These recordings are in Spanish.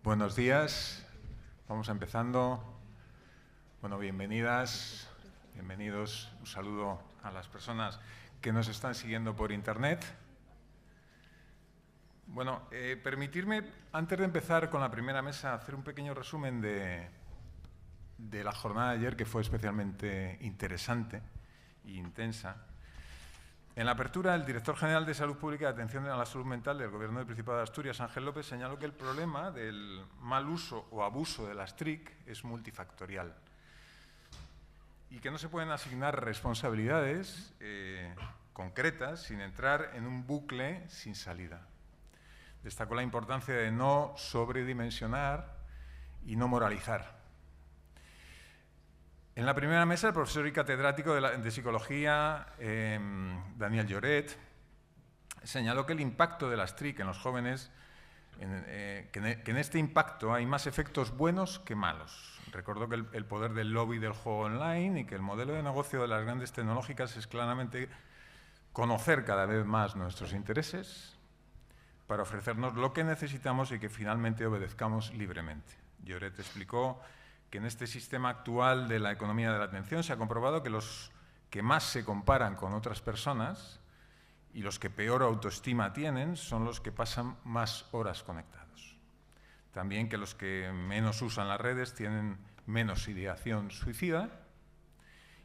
Buenos días, vamos empezando. Bueno, bienvenidas, bienvenidos. Un saludo a las personas que nos están siguiendo por internet. Bueno, permitirme, antes de empezar con la primera mesa, hacer un pequeño resumen de la jornada de ayer, que fue especialmente interesante e intensa. En la apertura, el director general de Salud Pública y Atención a la Salud Mental del Gobierno del Principado de Asturias, Ángel López, señaló que el problema del mal uso o abuso de las TRIC es multifactorial y que no se pueden asignar responsabilidades concretas sin entrar en un bucle sin salida. Destacó la importancia de no sobredimensionar y no moralizar. En la primera mesa, el profesor y catedrático de Psicología, Daniel Lloret, señaló que el impacto de las TRIC en los jóvenes, que en este impacto hay más efectos buenos que malos. Recordó que el poder del lobby del juego online y que el modelo de negocio de las grandes tecnológicas es claramente conocer cada vez más nuestros intereses para ofrecernos lo que necesitamos y que finalmente obedezcamos libremente. Lloret explicó que en este sistema actual de la economía de la atención se ha comprobado que los que más se comparan con otras personas y los que peor autoestima tienen son los que pasan más horas conectados. También que los que menos usan las redes tienen menos ideación suicida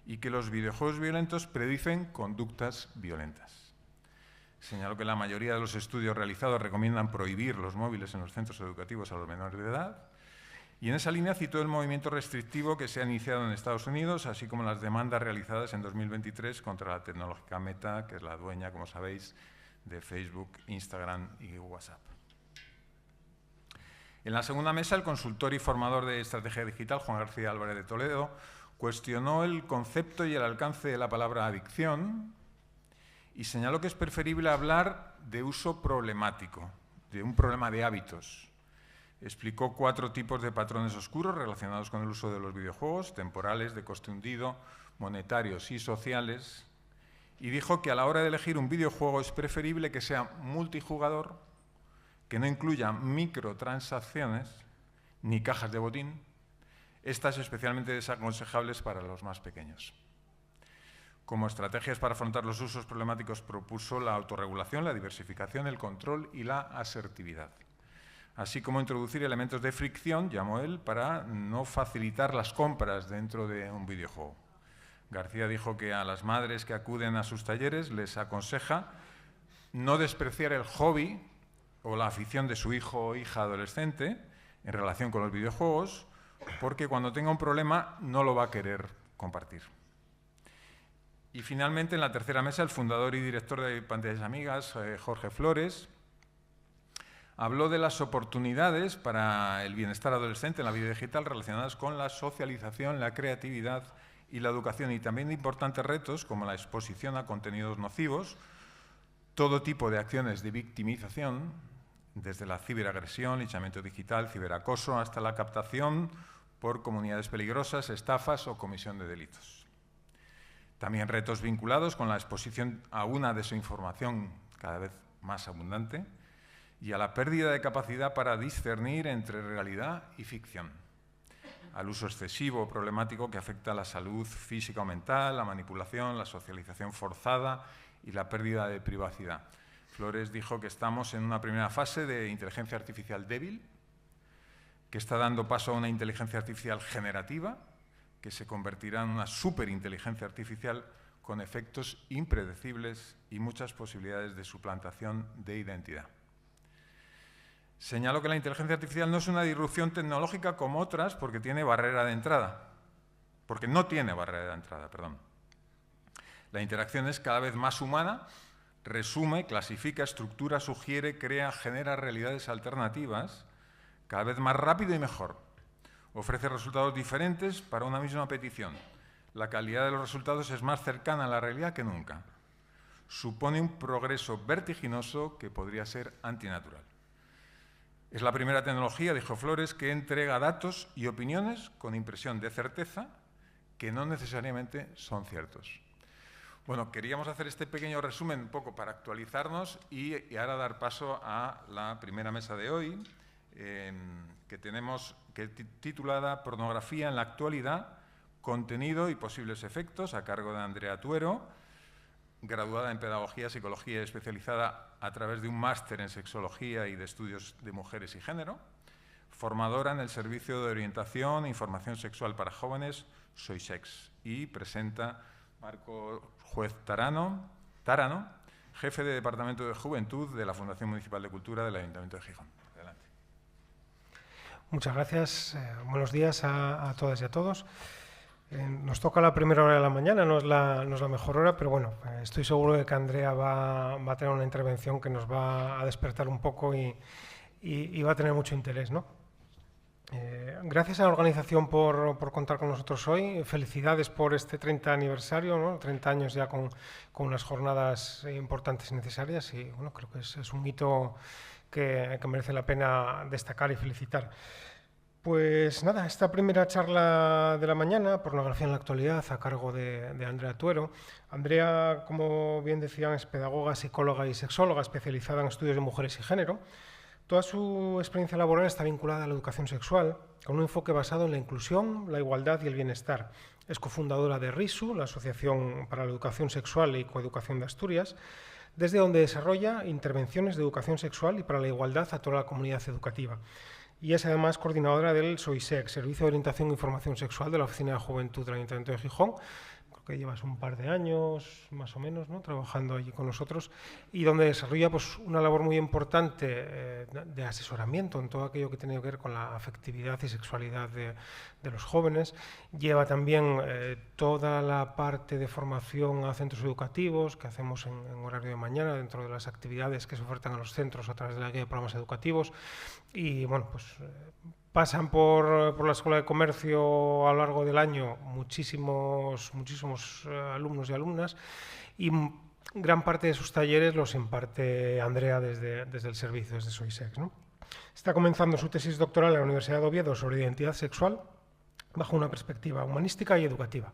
y que los videojuegos violentos predicen conductas violentas. Señaló que la mayoría de los estudios realizados recomiendan prohibir los móviles en los centros educativos a los menores de edad. Y en esa línea citó el movimiento restrictivo que se ha iniciado en Estados Unidos, así como las demandas realizadas en 2023 contra la tecnológica Meta, que es la dueña, como sabéis, de Facebook, Instagram y WhatsApp. En la segunda mesa, el consultor y formador de estrategia digital, Juan García Álvarez de Toledo, cuestionó el concepto y el alcance de la palabra adicción y señaló que es preferible hablar de uso problemático, de un problema de hábitos. Explicó 4 tipos de patrones oscuros relacionados con el uso de los videojuegos, temporales, de coste hundido, monetarios y sociales, y dijo que a la hora de elegir un videojuego es preferible que sea multijugador, que no incluya microtransacciones ni cajas de botín, estas especialmente desaconsejables para los más pequeños. Como estrategias para afrontar los usos problemáticos propuso la autorregulación, la diversificación, el control y la asertividad, así como introducir elementos de fricción, llamó él, para no facilitar las compras dentro de un videojuego. García dijo que a las madres que acuden a sus talleres les aconseja no despreciar el hobby o la afición de su hijo o hija adolescente en relación con los videojuegos, porque cuando tenga un problema no lo va a querer compartir. Y finalmente, en la tercera mesa, el fundador y director de Pantallas Amigas, Jorge Flores, habló de las oportunidades para el bienestar adolescente en la vida digital relacionadas con la socialización, la creatividad y la educación, y también de importantes retos como la exposición a contenidos nocivos, todo tipo de acciones de victimización, desde la ciberagresión, linchamiento digital, ciberacoso, hasta la captación por comunidades peligrosas, estafas o comisión de delitos. También retos vinculados con la exposición a una desinformación cada vez más abundante y a la pérdida de capacidad para discernir entre realidad y ficción, al uso excesivo o problemático que afecta a la salud física o mental, la manipulación, la socialización forzada y la pérdida de privacidad. Flores dijo que estamos en una primera fase de inteligencia artificial débil, que está dando paso a una inteligencia artificial generativa, que se convertirá en una superinteligencia artificial con efectos impredecibles y muchas posibilidades de suplantación de identidad. Señaló que la inteligencia artificial no es una disrupción tecnológica como otras porque no tiene barrera de entrada, La interacción es cada vez más humana, resume, clasifica, estructura, sugiere, crea, genera realidades alternativas, cada vez más rápido y mejor. Ofrece resultados diferentes para una misma petición. La calidad de los resultados es más cercana a la realidad que nunca. Supone un progreso vertiginoso que podría ser antinatural. Es la primera tecnología, dijo Flores, que entrega datos y opiniones con impresión de certeza que no necesariamente son ciertos. Bueno, queríamos hacer este pequeño resumen un poco para actualizarnos y ahora dar paso a la primera mesa de hoy. que tenemos titulada Pornografía en la actualidad, contenido y posibles efectos, a cargo de Andrea Tuero, graduada en Pedagogía, Psicología y especializada a través de un máster en Sexología y de Estudios de Mujeres y Género, formadora en el Servicio de Orientación e Información Sexual para Jóvenes, Soy Sex, y presenta Marco Juez Tarano, jefe de Departamento de Juventud de la Fundación Municipal de Cultura del Ayuntamiento de Gijón. Adelante. Muchas gracias. Buenos días a todas y a todos. Nos toca la primera hora de la mañana, no es la mejor hora, pero bueno, estoy seguro de que Andrea va a tener una intervención que nos va a despertar un poco y va a tener mucho interés, ¿no? Gracias a la organización por contar con nosotros hoy. Felicidades por este 30 aniversario, ¿no? 30 años ya con unas jornadas importantes y necesarias, y bueno, creo que es un hito que merece la pena destacar y felicitar. Pues nada, esta primera charla de la mañana, Pornografía en la actualidad, a cargo de Andrea Tuero. Andrea, como bien decían, es pedagoga, psicóloga y sexóloga especializada en estudios de mujeres y género. Toda su experiencia laboral está vinculada a la educación sexual, con un enfoque basado en la inclusión, la igualdad y el bienestar. Es cofundadora de RISU, la Asociación para la Educación Sexual y Coeducación de Asturias, desde donde desarrolla intervenciones de educación sexual y para la igualdad a toda la comunidad educativa. Y es además coordinadora del SOISEC, Servicio de Orientación e Información Sexual de la Oficina de Juventud del Ayuntamiento de Gijón. Creo que llevas un par de años, más o menos, ¿no?, trabajando allí con nosotros, y donde desarrolla pues, una labor muy importante de asesoramiento en todo aquello que tiene que ver con la afectividad y sexualidad de los jóvenes. Lleva también toda la parte de formación a centros educativos que hacemos en horario de mañana dentro de las actividades que se ofertan a los centros a través de la guía de programas educativos. Y bueno, pues pasan por la Escuela de Comercio a lo largo del año muchísimos alumnos y alumnas, y gran parte de sus talleres los imparte Andrea desde el servicio, desde SOISEX, ¿no? Está comenzando su tesis doctoral en la Universidad de Oviedo sobre identidad sexual bajo una perspectiva humanística y educativa.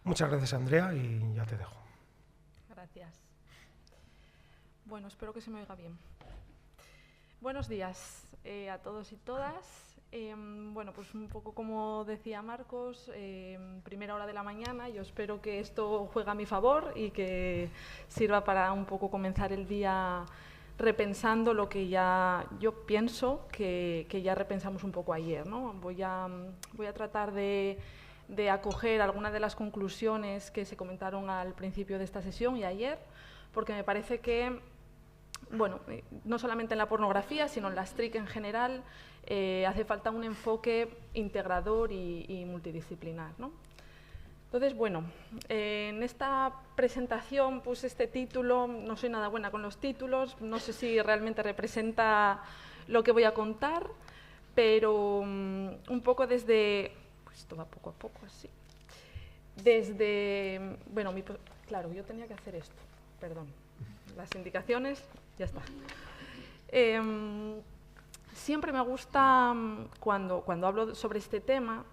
Muchas gracias, Andrea, y ya te dejo. Gracias. Bueno, espero que se me oiga bien. Buenos días a todos y todas. Bueno, pues un poco como decía Marcos, primera hora de la mañana. Yo espero que esto juegue a mi favor y que sirva para un poco comenzar el día repensando lo que ya yo pienso que ya repensamos un poco ayer, ¿no? Voy a tratar de acoger algunas de las conclusiones que se comentaron al principio de esta sesión y ayer, porque me parece que, bueno, no solamente en la pornografía, sino en las TRIC en general, hace falta un enfoque integrador y multidisciplinar, ¿no? Entonces, bueno, en esta presentación puse este título. No soy nada buena con los títulos, no sé si realmente representa lo que voy a contar, pero un poco desde, pues esto va poco a poco así, desde, bueno, claro, yo tenía que hacer esto, perdón, las indicaciones, ya está. Siempre me gusta, cuando hablo sobre este tema,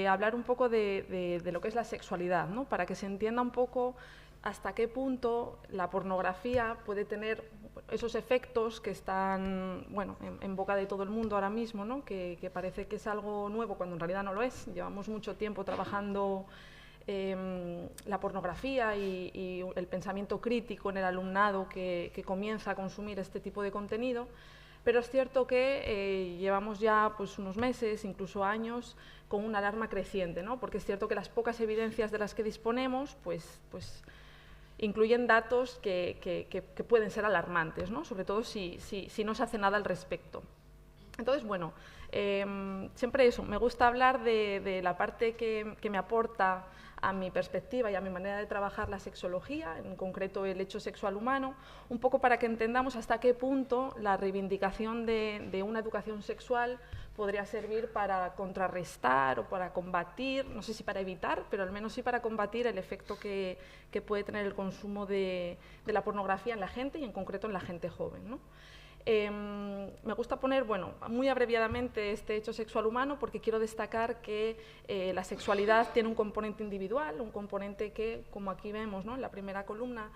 hablar un poco de lo que es la sexualidad, ¿no?, para que se entienda un poco hasta qué punto la pornografía puede tener esos efectos que están, bueno, en boca de todo el mundo ahora mismo, ¿no?, que parece que es algo nuevo cuando en realidad no lo es. Llevamos mucho tiempo trabajando la pornografía y el pensamiento crítico en el alumnado que comienza a consumir este tipo de contenido. Pero es cierto que llevamos ya pues, unos meses, incluso años, con una alarma creciente, ¿no?, porque es cierto que las pocas evidencias de las que disponemos pues incluyen datos que pueden ser alarmantes, ¿no?, sobre todo si no se hace nada al respecto. Entonces, bueno, siempre eso, me gusta hablar de la parte que me aporta a mi perspectiva y a mi manera de trabajar la sexología, en concreto el hecho sexual humano, un poco para que entendamos hasta qué punto la reivindicación de una educación sexual podría servir para contrarrestar o para combatir, no sé si para evitar, pero al menos sí para combatir el efecto que puede tener el consumo de la pornografía en la gente y en concreto en la gente joven, ¿no? Me gusta poner, bueno, muy abreviadamente este hecho sexual humano porque quiero destacar que la sexualidad tiene un componente individual, un componente que, como aquí vemos, ¿no?, en la primera columna,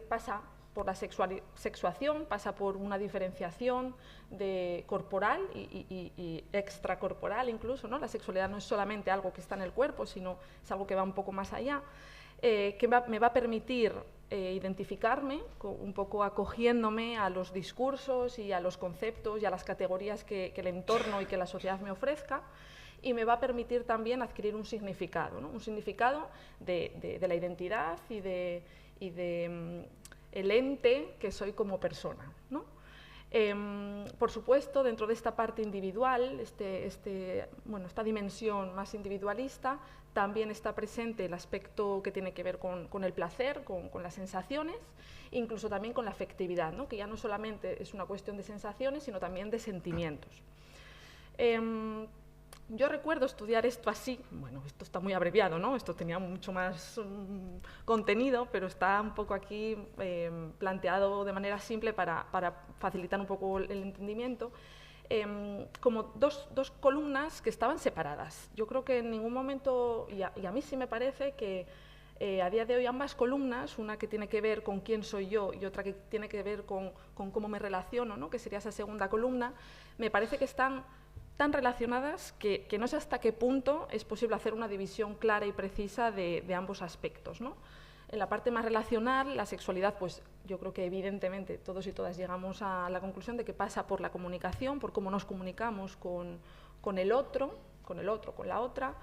pasa la sexuación, pasa por una diferenciación de corporal y extracorporal incluso, ¿no? La sexualidad no es solamente algo que está en el cuerpo, sino es algo que va un poco más allá, que me va a permitir identificarme, un poco acogiéndome a los discursos y a los conceptos y a las categorías que el entorno y que la sociedad me ofrezca, y me va a permitir también adquirir un significado, ¿no? Un significado de la identidad y de el ente que soy como persona, ¿no? Por supuesto, dentro de esta parte individual, esta dimensión más individualista, también está presente el aspecto que tiene que ver con el placer, con las sensaciones, incluso también con la afectividad, ¿no? Que ya no solamente es una cuestión de sensaciones, sino también de sentimientos. Yo recuerdo estudiar esto así, bueno, esto está muy abreviado, ¿no? Esto tenía mucho más contenido, pero está un poco aquí planteado de manera simple para facilitar un poco el entendimiento, como dos columnas que estaban separadas. Yo creo que en ningún momento, y a mí sí me parece que a día de hoy ambas columnas, una que tiene que ver con quién soy yo y otra que tiene que ver con cómo me relaciono, ¿no? Que sería esa segunda columna, me parece que están tan relacionadas que no sé hasta qué punto es posible hacer una división clara y precisa de ambos aspectos, ¿no? En la parte más relacional, la sexualidad, pues yo creo que evidentemente todos y todas llegamos a la conclusión de que pasa por la comunicación, por cómo nos comunicamos con el otro, con la otra,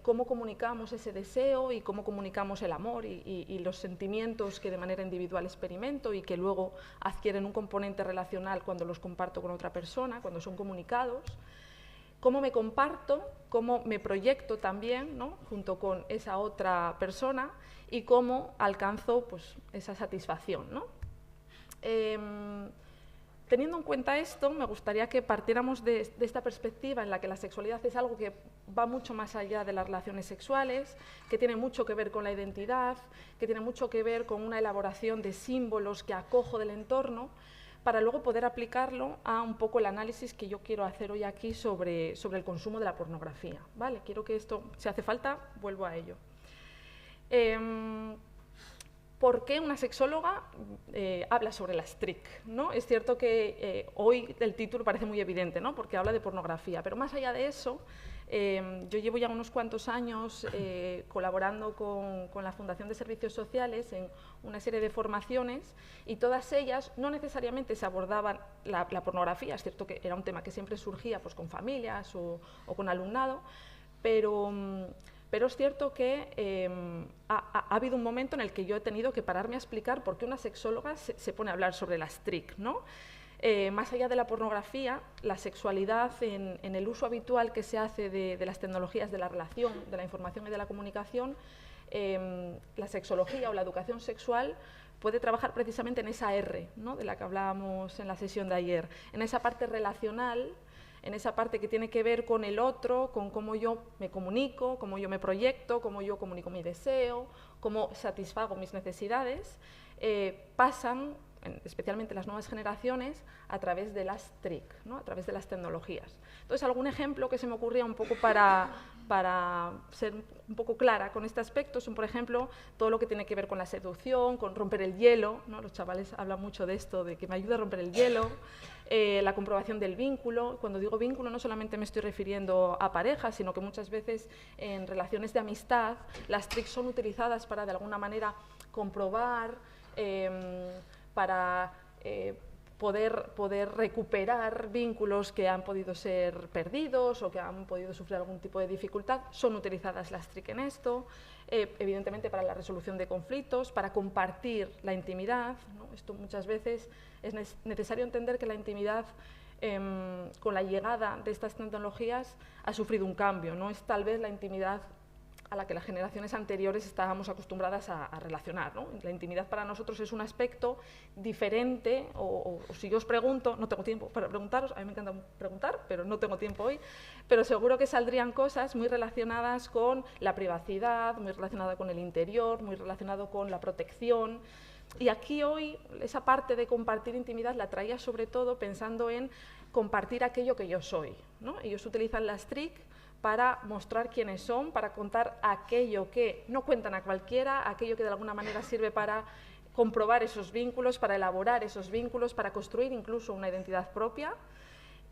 cómo comunicamos ese deseo y cómo comunicamos el amor y los sentimientos que de manera individual experimento y que luego adquieren un componente relacional cuando los comparto con otra persona, cuando son comunicados, cómo me comparto, cómo me proyecto también, ¿no? Junto con esa otra persona y cómo alcanzo, pues, esa satisfacción, ¿no? Teniendo en cuenta esto, me gustaría que partiéramos de esta perspectiva en la que la sexualidad es algo que va mucho más allá de las relaciones sexuales, que tiene mucho que ver con la identidad, que tiene mucho que ver con una elaboración de símbolos que acojo del entorno, para luego poder aplicarlo a un poco el análisis que yo quiero hacer hoy aquí sobre el consumo de la pornografía, ¿vale? Quiero que esto, si hace falta, vuelvo a ello. ¿Por qué una sexóloga habla sobre las TRIC, ¿no? Es cierto que hoy el título parece muy evidente, ¿no? Porque habla de pornografía, pero más allá de eso, yo llevo ya unos cuantos años colaborando con la Fundación de Servicios Sociales en una serie de formaciones y todas ellas no necesariamente se abordaban la pornografía, es cierto que era un tema que siempre surgía pues, con familias o con alumnado, pero es cierto que ha habido un momento en el que yo he tenido que pararme a explicar por qué una sexóloga se pone a hablar sobre las TRIC, ¿no? Más allá de la pornografía, la sexualidad en el uso habitual que se hace de las tecnologías de la relación, de la información y de la comunicación, la sexología o la educación sexual puede trabajar precisamente en esa R, ¿no? De la que hablábamos en la sesión de ayer, en esa parte relacional, en esa parte que tiene que ver con el otro, con cómo yo me comunico, cómo yo me proyecto, cómo yo comunico mi deseo, cómo satisfago mis necesidades, pasan, especialmente las nuevas generaciones, a través de las TRIC, ¿no? A través de las tecnologías. Entonces, algún ejemplo que se me ocurría un poco para ser un poco clara con este aspecto son, por ejemplo, todo lo que tiene que ver con la seducción, con romper el hielo, ¿no? Los chavales hablan mucho de esto, de que me ayuda a romper el hielo, la comprobación del vínculo. Cuando digo vínculo no solamente me estoy refiriendo a parejas, sino que muchas veces en relaciones de amistad las TRIC son utilizadas para de alguna manera comprobar, para poder recuperar vínculos que han podido ser perdidos o que han podido sufrir algún tipo de dificultad. Son utilizadas las TRIC en esto, evidentemente para la resolución de conflictos, para compartir la intimidad, ¿no? Esto muchas veces es necesario entender que la intimidad, con la llegada de estas tecnologías, ha sufrido un cambio. No es tal vez la intimidad a la que las generaciones anteriores estábamos acostumbradas a relacionar, ¿no? La intimidad para nosotros es un aspecto diferente, o si yo os pregunto, no tengo tiempo para preguntaros, a mí me encanta preguntar, pero no tengo tiempo hoy, pero seguro que saldrían cosas muy relacionadas con la privacidad, muy relacionada con el interior, muy relacionado con la protección. Y aquí hoy esa parte de compartir intimidad la traía sobre todo pensando en compartir aquello que yo soy, ¿no? Ellos utilizan las TRIC para mostrar quiénes son, para contar aquello que no cuentan a cualquiera, aquello que de alguna manera sirve para comprobar esos vínculos, para elaborar esos vínculos, para construir incluso una identidad propia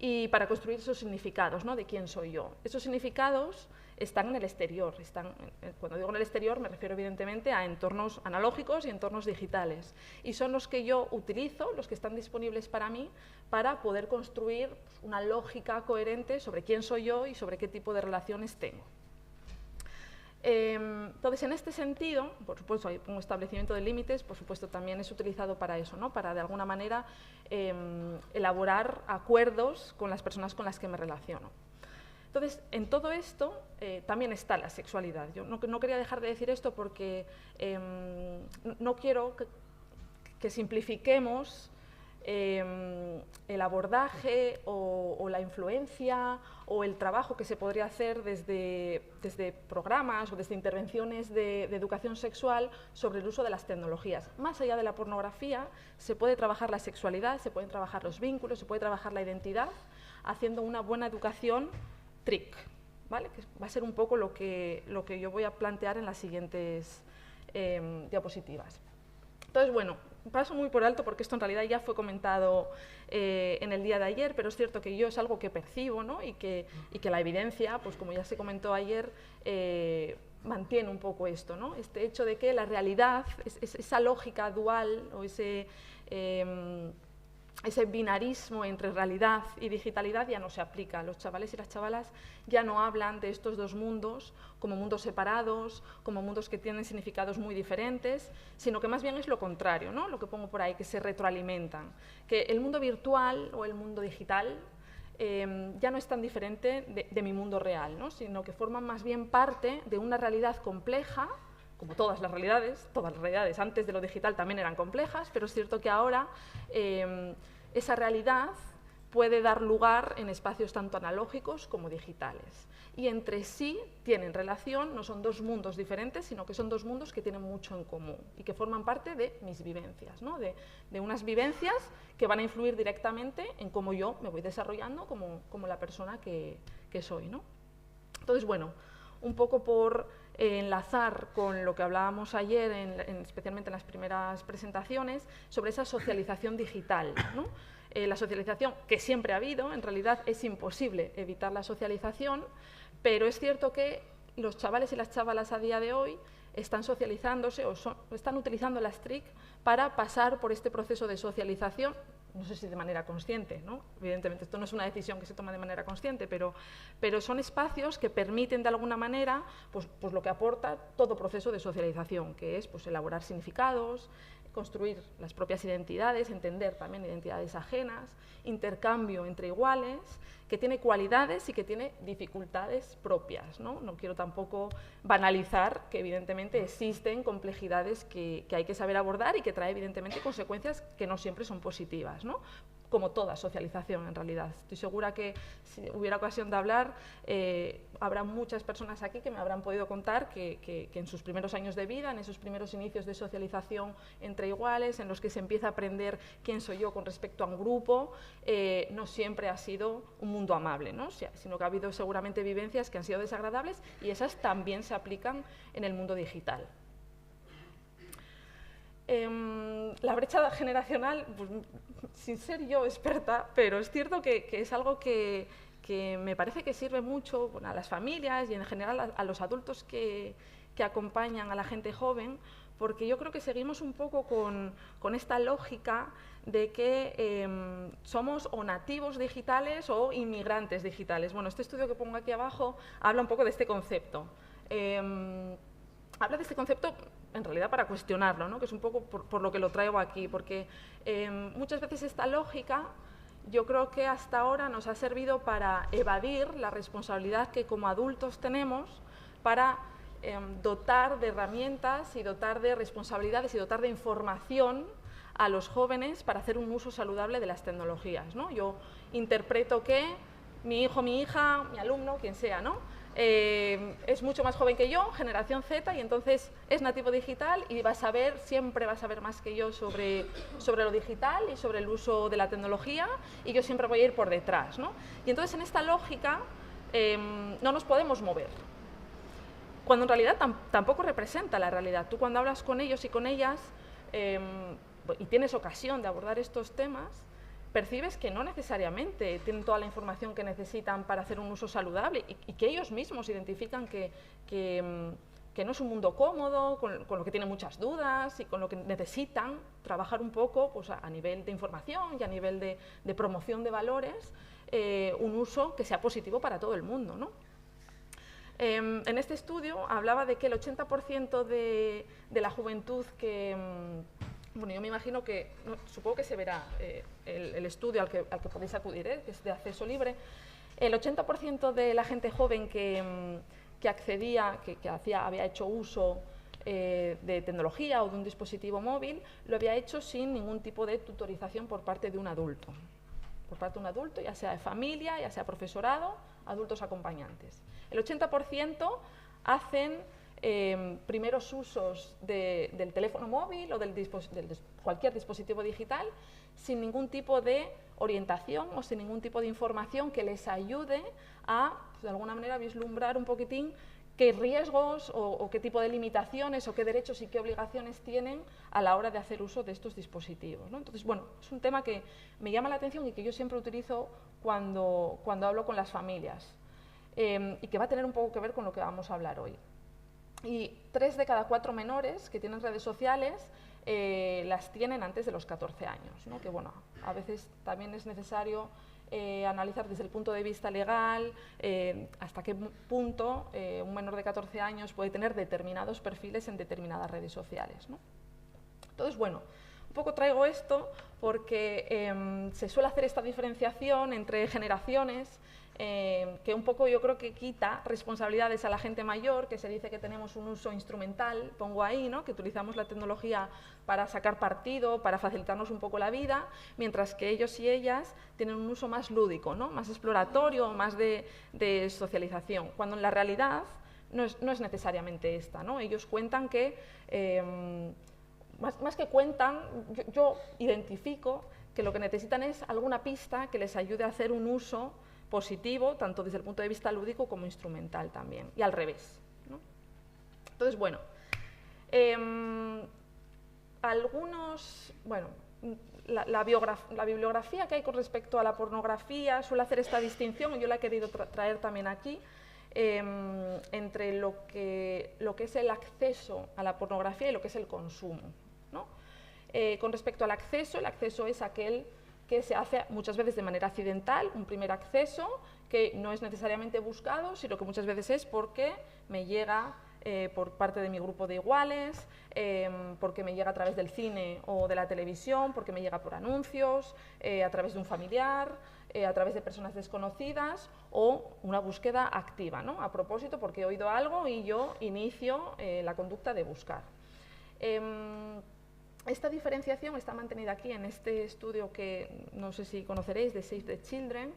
y para construir esos significados, ¿no?, de quién soy yo. Esos significados están en el exterior. Cuando digo en el exterior me refiero evidentemente a entornos analógicos y entornos digitales. Y son los que yo utilizo, los que están disponibles para mí, para poder construir una lógica coherente sobre quién soy yo y sobre qué tipo de relaciones tengo. Entonces, en este sentido, por supuesto, hay un establecimiento de límites, por supuesto, también es utilizado para eso, ¿no?, para, de alguna manera, elaborar acuerdos con las personas con las que me relaciono. Entonces, en todo esto también está la sexualidad. Yo no quería dejar de decir esto porque no quiero que simplifiquemos el abordaje o la influencia o el trabajo que se podría hacer desde programas o desde intervenciones de educación sexual sobre el uso de las tecnologías. Más allá de la pornografía, se puede trabajar la sexualidad, se pueden trabajar los vínculos, se puede trabajar la identidad, haciendo una buena educación TRIC, ¿vale? Que va a ser un poco lo que yo voy a plantear en las siguientes diapositivas. Entonces, bueno, paso muy por alto porque esto en realidad ya fue comentado en el día de ayer, pero es cierto que yo es algo que percibo, ¿no?, y que la evidencia, pues como ya se comentó ayer, mantiene un poco esto, ¿no?, este hecho de que la realidad, esa lógica dual o ese binarismo entre realidad y digitalidad ya no se aplica. Los chavales y las chavalas ya no hablan de estos dos mundos como mundos separados, como mundos que tienen significados muy diferentes, sino que más bien es lo contrario, ¿no?, lo que pongo por ahí, que se retroalimentan. Que el mundo virtual o el mundo digital ya no es tan diferente de mi mundo real, ¿no?, sino que forman más bien parte de una realidad compleja, como todas las realidades antes de lo digital también eran complejas, pero es cierto que ahora esa realidad puede dar lugar en espacios tanto analógicos como digitales. Y entre sí tienen relación, no son dos mundos diferentes, sino que son dos mundos que tienen mucho en común y que forman parte de mis vivencias, ¿no?, de unas vivencias que van a influir directamente en cómo yo me voy desarrollando como la persona que soy, ¿no? Entonces, bueno, un poco por enlazar con lo que hablábamos ayer, especialmente en las primeras presentaciones, sobre esa socialización digital, ¿no? La socialización que siempre ha habido, en realidad es imposible evitar la socialización, pero es cierto que los chavales y las chavalas a día de hoy están socializándose o están utilizando las TRIC para pasar por este proceso de socialización, no sé si de manera consciente, ¿no? Evidentemente esto no es una decisión que se toma de manera consciente, pero son espacios que permiten de alguna manera pues lo que aporta todo proceso de socialización, que es pues elaborar significados, construir las propias identidades, entender también identidades ajenas, intercambio entre iguales, que tiene cualidades y que tiene dificultades propias, ¿no? No quiero tampoco banalizar que evidentemente existen complejidades que hay que saber abordar y que trae evidentemente consecuencias que no siempre son positivas, ¿no?, como toda socialización en realidad. Estoy segura que si hubiera ocasión de hablar, habrá muchas personas aquí que me habrán podido contar que en sus primeros años de vida, en esos primeros inicios de socialización entre iguales, en los que se empieza a aprender quién soy yo con respecto a un grupo, no siempre ha sido un mundo amable, ¿no?, sino que ha habido seguramente vivencias que han sido desagradables y esas también se aplican en el mundo digital. La brecha generacional, pues, sin ser yo experta, pero es cierto que es algo que me parece que sirve mucho, bueno, a las familias y en general a los adultos que acompañan a la gente joven, porque yo creo que seguimos un poco con esta lógica de que somos o nativos digitales o inmigrantes digitales. Bueno, este estudio que pongo aquí abajo habla un poco de este concepto. Habla de este concepto en realidad para cuestionarlo, ¿no?, que es un poco por lo que lo traigo aquí, porque muchas veces esta lógica yo creo que hasta ahora nos ha servido para evadir la responsabilidad que como adultos tenemos para dotar de herramientas y dotar de responsabilidades y dotar de información a los jóvenes para hacer un uso saludable de las tecnologías, ¿no? Yo interpreto que mi hijo, mi hija, mi alumno, quien sea, ¿no?, es mucho más joven que yo, generación Z, y entonces es nativo digital y siempre va a saber más que yo sobre lo digital y sobre el uso de la tecnología, y yo siempre voy a ir por detrás, ¿no? Y entonces en esta lógica no nos podemos mover, cuando en realidad tampoco representa la realidad. Tú cuando hablas con ellos y con ellas, y tienes ocasión de abordar estos temas, percibes que no necesariamente tienen toda la información que necesitan para hacer un uso saludable y que ellos mismos identifican que no es un mundo cómodo, con lo que tienen muchas dudas y con lo que necesitan trabajar un poco pues, a nivel de información y a nivel de promoción de valores, un uso que sea positivo para todo el mundo, ¿no? En este estudio hablaba de que el 80% de la juventud que... bueno, yo me imagino que, supongo que se verá el estudio al que podéis acudir, que es de acceso libre. El 80% de la gente joven que accedía, había hecho uso de tecnología o de un dispositivo móvil, lo había hecho sin ningún tipo de tutorización por parte de un adulto. Por parte de un adulto, ya sea de familia, ya sea profesorado, adultos acompañantes. El 80% hacen primeros usos del teléfono móvil o de cualquier dispositivo digital sin ningún tipo de orientación o sin ningún tipo de información que les ayude a, pues, de alguna manera, vislumbrar un poquitín qué riesgos o qué tipo de limitaciones o qué derechos y qué obligaciones tienen a la hora de hacer uso de estos dispositivos, ¿no? Entonces, bueno, es un tema que me llama la atención y que yo siempre utilizo cuando hablo con las familias y que va a tener un poco que ver con lo que vamos a hablar hoy. Y 3 de cada 4 menores que tienen redes sociales las tienen antes de los 14 años, ¿no? Que bueno, a veces también es necesario analizar desde el punto de vista legal hasta qué punto un menor de 14 años puede tener determinados perfiles en determinadas redes sociales, ¿no? Entonces, bueno, un poco traigo esto porque se suele hacer esta diferenciación entre generaciones que un poco yo creo que quita responsabilidades a la gente mayor, que se dice que tenemos un uso instrumental, pongo ahí, ¿no? Que utilizamos la tecnología para sacar partido, para facilitarnos un poco la vida, mientras que ellos y ellas tienen un uso más lúdico, ¿no? Más exploratorio, más de socialización, cuando en la realidad no es necesariamente esta, ¿no? Ellos cuentan que, más que cuentan, yo identifico que lo que necesitan es alguna pista que les ayude a hacer un uso positivo, tanto desde el punto de vista lúdico como instrumental también, y al revés, ¿no? Entonces, bueno, la bibliografía que hay con respecto a la pornografía suele hacer esta distinción, y yo la he querido traer también aquí, entre lo que es el acceso a la pornografía y lo que es el consumo, ¿no? Con respecto al acceso, el acceso es aquel que se hace muchas veces de manera accidental, un primer acceso que no es necesariamente buscado, sino que muchas veces es porque me llega por parte de mi grupo de iguales, porque me llega a través del cine o de la televisión, porque me llega por anuncios, a través de un familiar, a través de personas desconocidas, o una búsqueda activa, ¿no? A propósito, porque he oído algo y yo inicio la conducta de buscar. Esta diferenciación está mantenida aquí en este estudio que no sé si conoceréis, de Save the Children,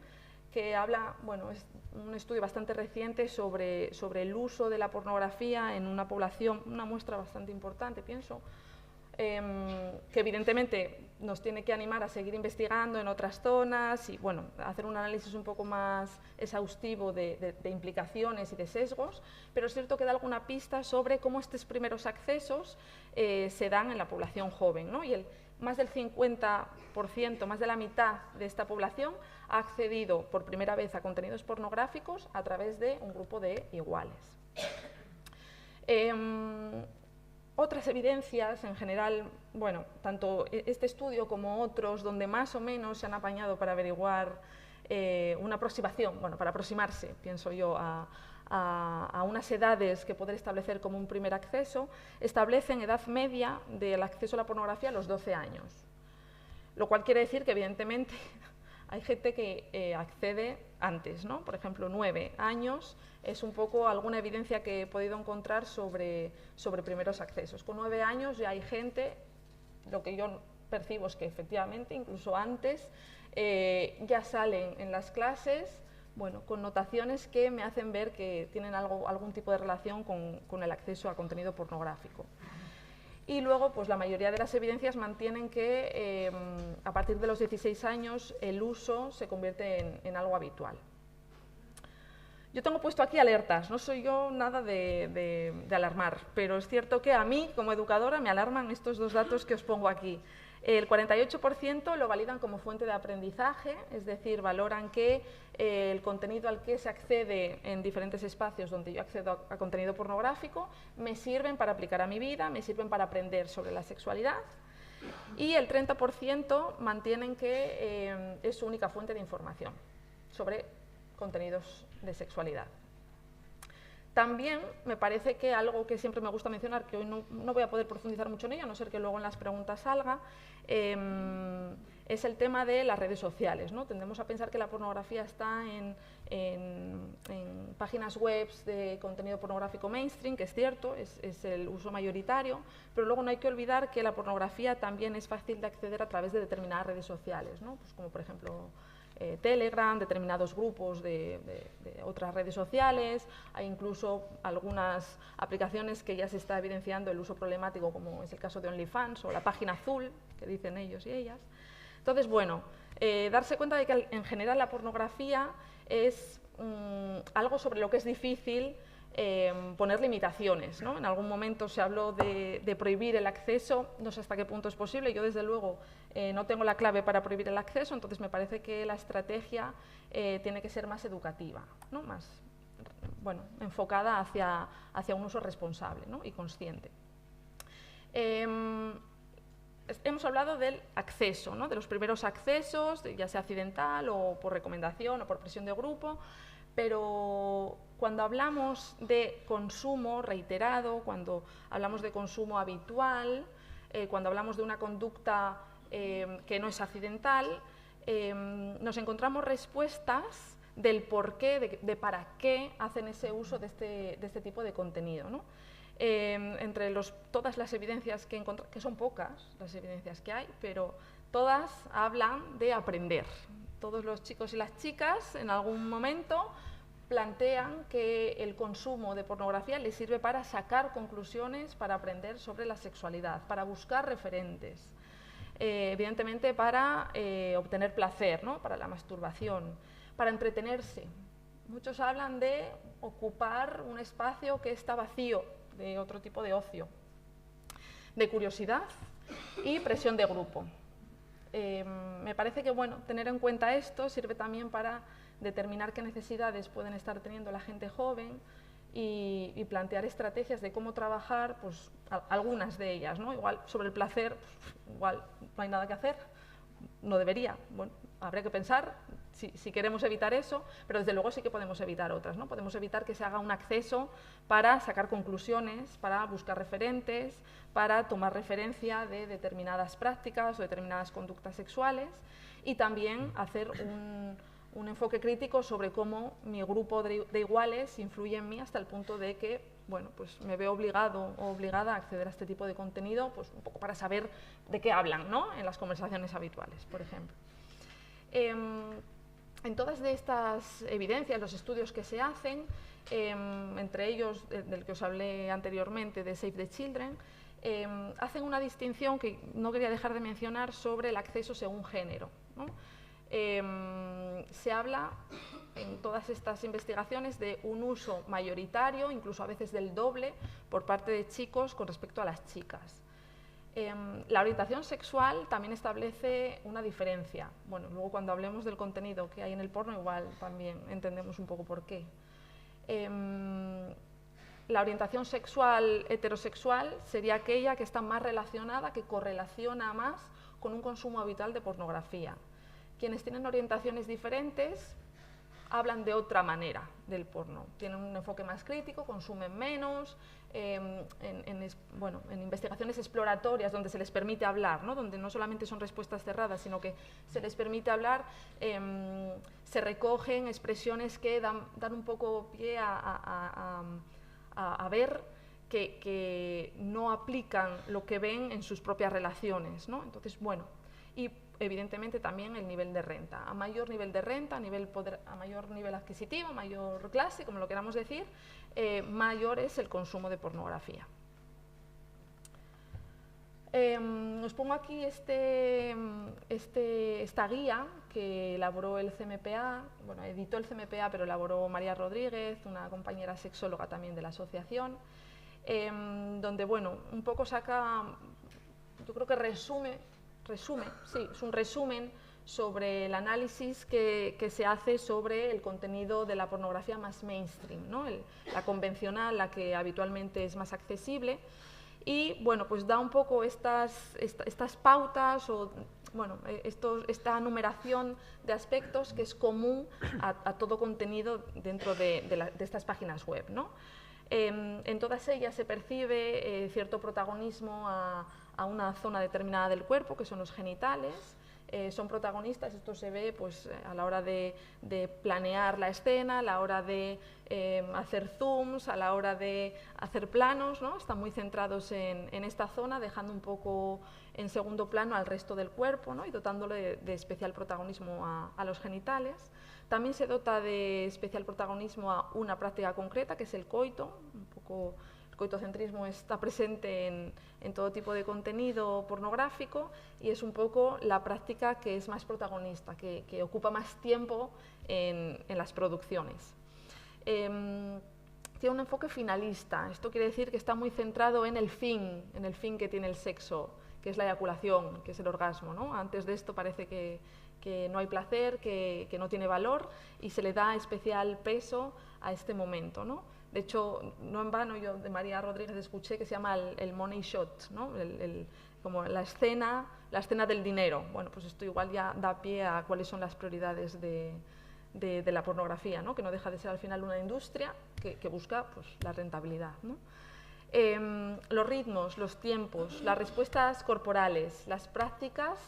que habla, bueno, es un estudio bastante reciente sobre el uso de la pornografía en una población, una muestra bastante importante, pienso, que evidentemente nos tiene que animar a seguir investigando en otras zonas y, bueno, hacer un análisis un poco más exhaustivo de implicaciones y de sesgos, pero es cierto que da alguna pista sobre cómo estos primeros accesos se dan en la población joven, ¿no? Y más del 50%, más de la mitad de esta población ha accedido por primera vez a contenidos pornográficos a través de un grupo de iguales. Otras evidencias, en general, bueno, tanto este estudio como otros, donde más o menos se han apañado para averiguar una aproximación, bueno, para aproximarse, pienso yo, a unas edades que poder establecer como un primer acceso, establecen edad media del acceso a la pornografía a los 12 años. Lo cual quiere decir que, evidentemente, hay gente que accede antes, ¿no? Por ejemplo, 9 años es un poco alguna evidencia que he podido encontrar sobre primeros accesos. Con 9 años ya hay gente, lo que yo percibo es que efectivamente, incluso antes, ya salen en las clases, bueno, con notaciones que me hacen ver que tienen algún tipo de relación con el acceso a contenido pornográfico. Y luego, pues la mayoría de las evidencias mantienen que a partir de los 16 años el uso se convierte en algo habitual. Yo tengo puesto aquí alertas, no soy yo nada de alarmar, pero es cierto que a mí, como educadora, me alarman estos dos datos que os pongo aquí. El 48% lo validan como fuente de aprendizaje, es decir, valoran que el contenido al que se accede en diferentes espacios donde yo accedo a contenido pornográfico me sirven para aplicar a mi vida, me sirven para aprender sobre la sexualidad. Y el 30% mantienen que es su única fuente de información sobre contenidos de sexualidad. También me parece que algo que siempre me gusta mencionar, que hoy no voy a poder profundizar mucho en ello, a no ser que luego en las preguntas salga, es el tema de las redes sociales, ¿no? Tendemos a pensar que la pornografía está en páginas web de contenido pornográfico mainstream, que es cierto, es el uso mayoritario, pero luego no hay que olvidar que la pornografía también es fácil de acceder a través de determinadas redes sociales, ¿no? Pues como por ejemplo Telegram, determinados grupos de otras redes sociales, hay incluso algunas aplicaciones que ya se está evidenciando el uso problemático, como es el caso de OnlyFans o la página azul, que dicen ellos y ellas. Entonces, bueno, darse cuenta de que en general la pornografía es algo sobre lo que es difícil poner limitaciones, ¿no? En algún momento se habló de prohibir el acceso, no sé hasta qué punto es posible, yo desde luego no tengo la clave para prohibir el acceso, entonces me parece que la estrategia tiene que ser más educativa, ¿no? Más, bueno, enfocada hacia un uso responsable, ¿no? Y consciente. Hemos hablado del acceso, ¿no? De los primeros accesos, ya sea accidental o por recomendación o por presión de grupo, pero cuando hablamos de consumo reiterado, cuando hablamos de consumo habitual, cuando hablamos de una conducta que no es accidental, nos encontramos respuestas del porqué, de para qué hacen ese uso de este tipo de contenido, ¿no? Entre todas las evidencias que encontramos, que son pocas las evidencias que hay, pero todas hablan de aprender. Todos los chicos y las chicas en algún momento plantean que el consumo de pornografía les sirve para sacar conclusiones, para aprender sobre la sexualidad, para buscar referentes, evidentemente para obtener placer, ¿no? Para la masturbación, para entretenerse. Muchos hablan de ocupar un espacio que está vacío, de otro tipo de ocio, de curiosidad y presión de grupo. Me parece que, bueno, tener en cuenta esto sirve también para determinar qué necesidades pueden estar teniendo la gente joven y plantear estrategias de cómo trabajar, pues algunas de ellas, ¿no? Igual sobre el placer, pues, igual no hay nada que hacer, no debería, bueno, habría que pensar si queremos evitar eso, pero desde luego sí que podemos evitar otras, ¿no? Podemos evitar que se haga un acceso para sacar conclusiones, para buscar referentes, para tomar referencia de determinadas prácticas o determinadas conductas sexuales y también hacer un enfoque crítico sobre cómo mi grupo de iguales influye en mí hasta el punto de que, bueno, pues me veo obligado o obligada a acceder a este tipo de contenido, pues un poco para saber de qué hablan, ¿no? En las conversaciones habituales, por ejemplo. En todas de estas evidencias, los estudios que se hacen, entre ellos del que os hablé anteriormente, de Save the Children, hacen una distinción que no quería dejar de mencionar sobre el acceso según género, ¿no? Se habla en todas estas investigaciones de un uso mayoritario, incluso a veces del doble, por parte de chicos con respecto a las chicas. La orientación sexual también establece una diferencia. Bueno, luego cuando hablemos del contenido que hay en el porno, igual también entendemos un poco por qué. La orientación sexual heterosexual sería aquella que está más relacionada, que correlaciona más con un consumo habitual de pornografía. Quienes tienen orientaciones diferentes hablan de otra manera del porno. Tienen un enfoque más crítico, consumen menos, en investigaciones exploratorias donde se les permite hablar, ¿no? Donde no solamente son respuestas cerradas, sino que se les permite hablar, se recogen expresiones que dan un poco pie a ver que no aplican lo que ven en sus propias relaciones, ¿no? Entonces, bueno, y evidentemente también el nivel de renta. A mayor nivel de renta, a mayor nivel adquisitivo, mayor clase, como lo queramos decir, mayor es el consumo de pornografía. Os pongo aquí este esta guía que elaboró el CMPA, bueno, editó el CMPA, pero elaboró María Rodríguez, una compañera sexóloga también de la asociación, donde, bueno, un poco saca, yo creo que resume, sí, es un resumen sobre el análisis que se hace sobre el contenido de la pornografía más mainstream, ¿no? La convencional, la que habitualmente es más accesible, y bueno, pues da un poco estas pautas o bueno, esta numeración de aspectos que es común a todo contenido dentro de estas páginas web, ¿no? En todas ellas se percibe cierto protagonismo a una zona determinada del cuerpo, que son los genitales. Son protagonistas, esto se ve pues, a la hora de planear la escena, a la hora de hacer zooms, a la hora de hacer planos, ¿no? Están muy centrados en esta zona, dejando un poco en segundo plano al resto del cuerpo, ¿no? Y dotándole de especial protagonismo a los genitales. También se dota de especial protagonismo a una práctica concreta, que es el coito. Un poco el coitocentrismo está presente en todo tipo de contenido pornográfico y es un poco la práctica que es más protagonista, que ocupa más tiempo en las producciones. Tiene un enfoque finalista. Esto quiere decir que está muy centrado en el fin que tiene el sexo, que es la eyaculación, que es el orgasmo, ¿no? Antes de esto parece que no hay placer, que no tiene valor y se le da especial peso a este momento, ¿no? De hecho, no en vano yo de María Rodríguez escuché que se llama el money shot, ¿no? Como la escena del dinero. Bueno, pues esto igual ya da pie a cuáles son las prioridades de la pornografía, ¿no? Que no deja de ser al final una industria que busca pues, la rentabilidad, ¿no? Los ritmos, los tiempos, las respuestas corporales, las prácticas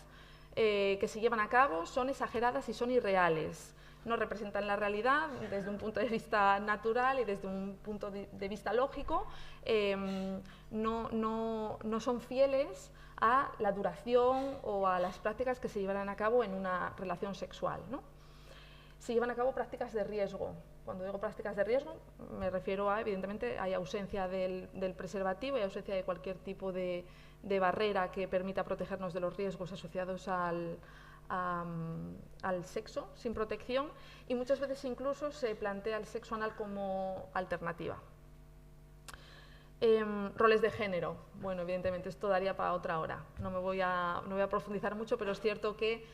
que se llevan a cabo son exageradas y son irreales. No representan la realidad desde un punto de vista natural y desde un punto de vista lógico. No son fieles a la duración o a las prácticas que se llevarán a cabo en una relación sexual, ¿no? Se llevan a cabo prácticas de riesgo. Cuando digo prácticas de riesgo, me refiero a, evidentemente, hay ausencia del preservativo, hay ausencia de cualquier tipo de barrera que permita protegernos de los riesgos asociados al sexo sin protección y muchas veces incluso se plantea el sexo anal como alternativa. Roles de género. Bueno, evidentemente esto daría para otra hora. No voy a profundizar mucho, pero es cierto que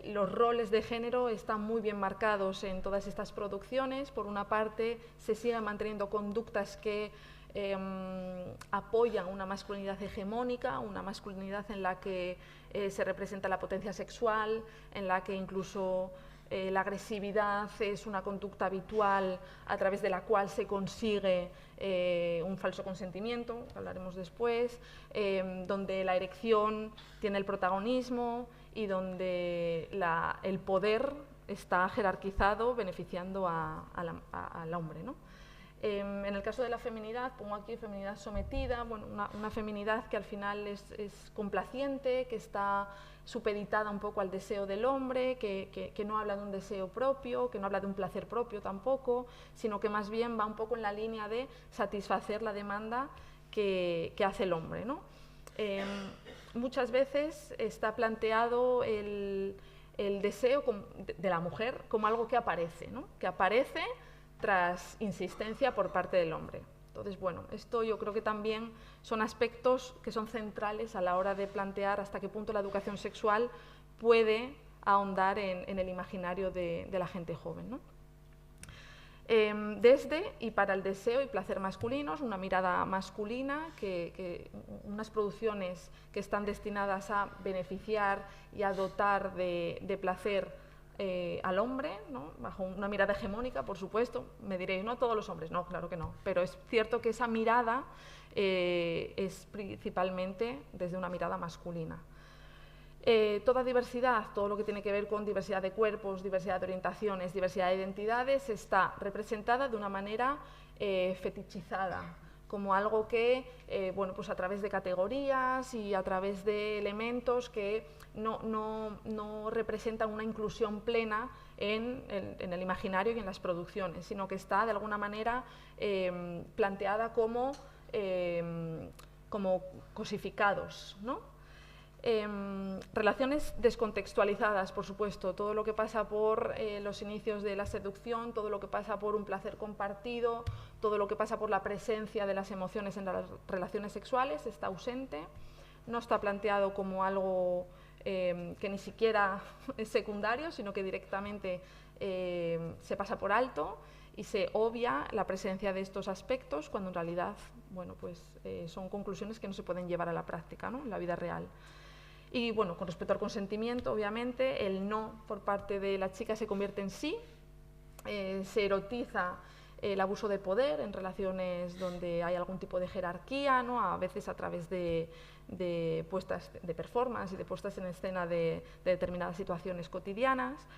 los roles de género están muy bien marcados en todas estas producciones. Por una parte, se siguen manteniendo conductas que apoyan una masculinidad hegemónica, una masculinidad en la que se representa la potencia sexual, en la que incluso la agresividad es una conducta habitual a través de la cual se consigue un falso consentimiento, que hablaremos después, donde la erección tiene el protagonismo y donde el poder está jerarquizado beneficiando al hombre, ¿no? En el caso de la feminidad, pongo aquí feminidad sometida, bueno, una feminidad que al final es complaciente, que está supeditada un poco al deseo del hombre, que no habla de un deseo propio, que no habla de un placer propio tampoco, sino que más bien va un poco en la línea de satisfacer la demanda que hace el hombre, ¿no? Muchas veces está planteado el deseo de la mujer como algo que aparece, ¿no? Que aparece tras insistencia por parte del hombre. Entonces, bueno, esto yo creo que también son aspectos que son centrales a la hora de plantear hasta qué punto la educación sexual puede ahondar en el imaginario de la gente joven, ¿no? Desde y para el deseo y placer masculinos, una mirada masculina, unas producciones que están destinadas a beneficiar y a dotar de placer al hombre, ¿no? Bajo una mirada hegemónica, por supuesto. Me diréis, no todos los hombres, no, claro que no, pero es cierto que esa mirada es principalmente desde una mirada masculina. Toda diversidad, todo lo que tiene que ver con diversidad de cuerpos, diversidad de orientaciones, diversidad de identidades, está representada de una manera fetichizada, como algo que, bueno, pues a través de categorías y a través de elementos que no representan una inclusión plena en el imaginario y en las producciones, sino que está de alguna manera planteada como cosificados, ¿no? Relaciones descontextualizadas, por supuesto, todo lo que pasa por los inicios de la seducción, todo lo que pasa por un placer compartido, todo lo que pasa por la presencia de las emociones en las relaciones sexuales está ausente, no está planteado como algo que ni siquiera es secundario, sino que directamente se pasa por alto y se obvia la presencia de estos aspectos cuando en realidad, bueno, pues, son conclusiones que no se pueden llevar a la práctica, ¿no?, en la vida real. Y bueno, con respecto al consentimiento, obviamente, el no por parte de la chica se convierte en sí, se erotiza el abuso de poder en relaciones donde hay algún tipo de jerarquía, ¿no?, a veces a través de puestas de performance y de puestas en escena de determinadas situaciones cotidianas.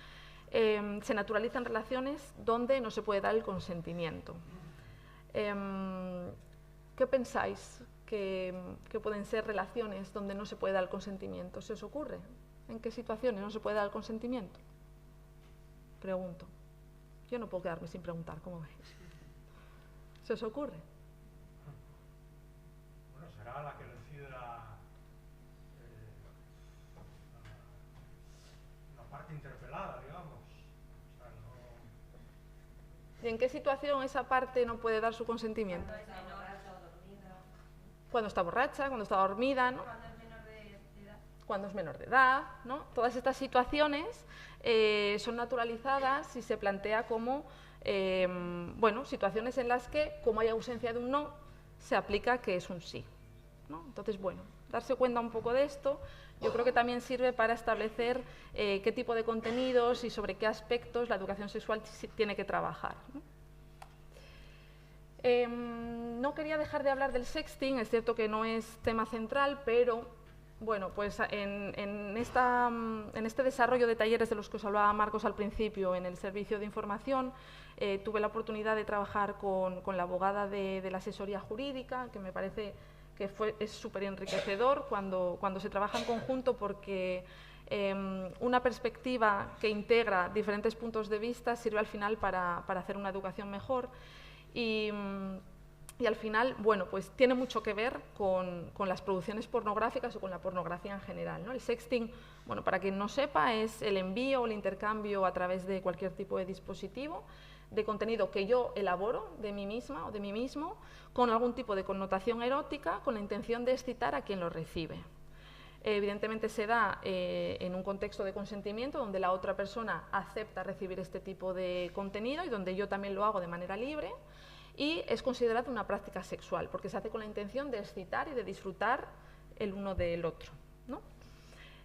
Se naturalizan relaciones donde no se puede dar el consentimiento. ¿Qué pensáis que pueden ser relaciones donde no se puede dar el consentimiento? ¿Se os ocurre? ¿En qué situaciones no se puede dar el consentimiento? Pregunto. Yo no puedo quedarme sin preguntar, ¿cómo veis? ¿Se os ocurre? Bueno, será la que decide la parte interpelada, digamos. O sea, no... ¿Y en qué situación esa parte no puede dar su consentimiento? Cuando está borracha, cuando está dormida, ¿no? Cuando es menor de edad. Cuando es menor de edad, ¿no? Todas estas situaciones son naturalizadas y se plantea como bueno, situaciones en las que, como hay ausencia de un no, se aplica que es un sí, ¿no? Entonces, bueno, darse cuenta un poco de esto, yo creo que también sirve para establecer qué tipo de contenidos y sobre qué aspectos la educación sexual tiene que trabajar, ¿no? No quería dejar de hablar del sexting, es cierto que no es tema central, pero bueno, pues en este desarrollo de talleres de los que os hablaba Marcos al principio en el servicio de información, tuve la oportunidad de trabajar con la abogada de la asesoría jurídica, que me parece que es súper enriquecedor cuando se trabaja en conjunto, porque una perspectiva que integra diferentes puntos de vista sirve al final para hacer una educación mejor. Y al final, bueno, pues tiene mucho que ver con las producciones pornográficas o con la pornografía en general, ¿no? El sexting, bueno, para quien no sepa, es el envío o el intercambio a través de cualquier tipo de dispositivo de contenido que yo elaboro de mí misma o de mí mismo con algún tipo de connotación erótica con la intención de excitar a quien lo recibe. Evidentemente se da en un contexto de consentimiento donde la otra persona acepta recibir este tipo de contenido y donde yo también lo hago de manera libre, y es considerado una práctica sexual porque se hace con la intención de excitar y de disfrutar el uno del otro, ¿no?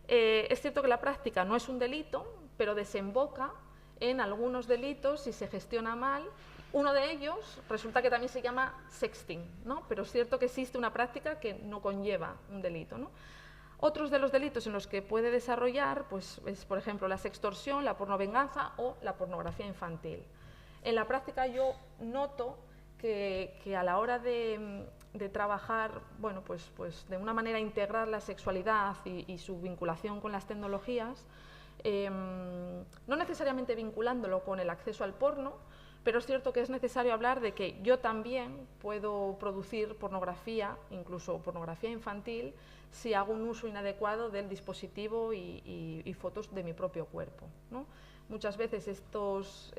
Es cierto que la práctica no es un delito, pero desemboca en algunos delitos si se gestiona mal. Uno de ellos resulta que también se llama sexting, ¿no? Pero es cierto que existe una práctica que no conlleva un delito, ¿no? Otros de los delitos en los que puede desarrollar, pues, es, por ejemplo, la sextorsión, la pornovenganza o la pornografía infantil. En la práctica yo noto que a la hora de trabajar, bueno, pues de una manera integrar la sexualidad y su vinculación con las tecnologías, no necesariamente vinculándolo con el acceso al porno, pero es cierto que es necesario hablar de que yo también puedo producir pornografía, incluso pornografía infantil, si hago un uso inadecuado del dispositivo y fotos de mi propio cuerpo, ¿no? Muchas veces estos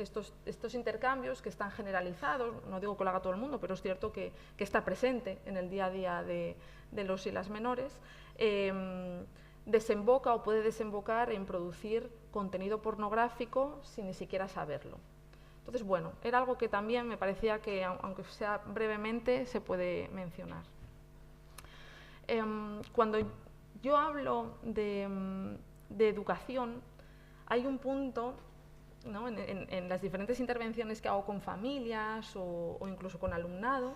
intercambios que están generalizados, no digo que lo haga todo el mundo, pero es cierto que está presente en el día a día de los y las menores, desemboca o puede desembocar en producir contenido pornográfico sin ni siquiera saberlo. Entonces, bueno, era algo que también me parecía que, aunque sea brevemente, se puede mencionar. Cuando yo hablo de educación, hay un punto, ¿no?, en las diferentes intervenciones que hago con familias o incluso con alumnado,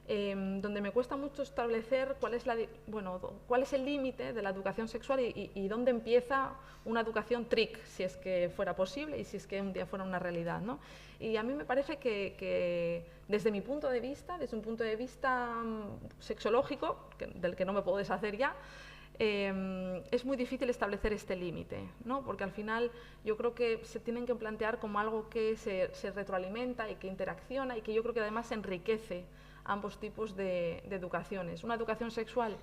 donde me cuesta mucho establecer cuál es el límite de la educación sexual y dónde empieza una educación TRIC, si es que fuera posible y si es que un día fuera una realidad, ¿no? Y a mí me parece que desde mi punto de vista, desde un punto de vista sexológico, del que no me puedo deshacer ya, es muy difícil establecer este límite, ¿no? Porque al final yo creo que se tienen que plantear como algo que se retroalimenta y que interacciona y que yo creo que además enriquece ambos tipos de educaciones. Una educación sexual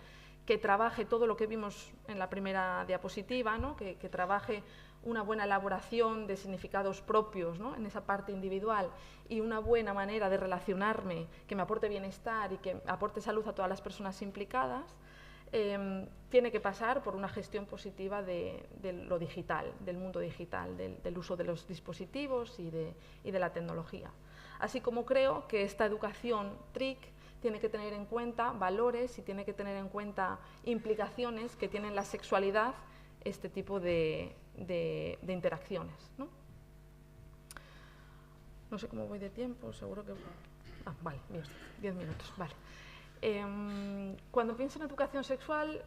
que trabaje todo lo que vimos en la primera diapositiva, ¿no? que trabaje una buena elaboración de significados propios, ¿no? en esa parte individual, y una buena manera de relacionarme que me aporte bienestar y que aporte salud a todas las personas implicadas, tiene que pasar por una gestión positiva de lo digital, del mundo digital, del uso de los dispositivos y de la tecnología. Así como creo que esta educación TRIC tiene que tener en cuenta valores y tiene que tener en cuenta implicaciones que tiene en la sexualidad este tipo de interacciones, ¿no? No sé cómo voy de tiempo, seguro que... Ah, vale, 10 minutos, vale. Cuando pienso en educación sexual,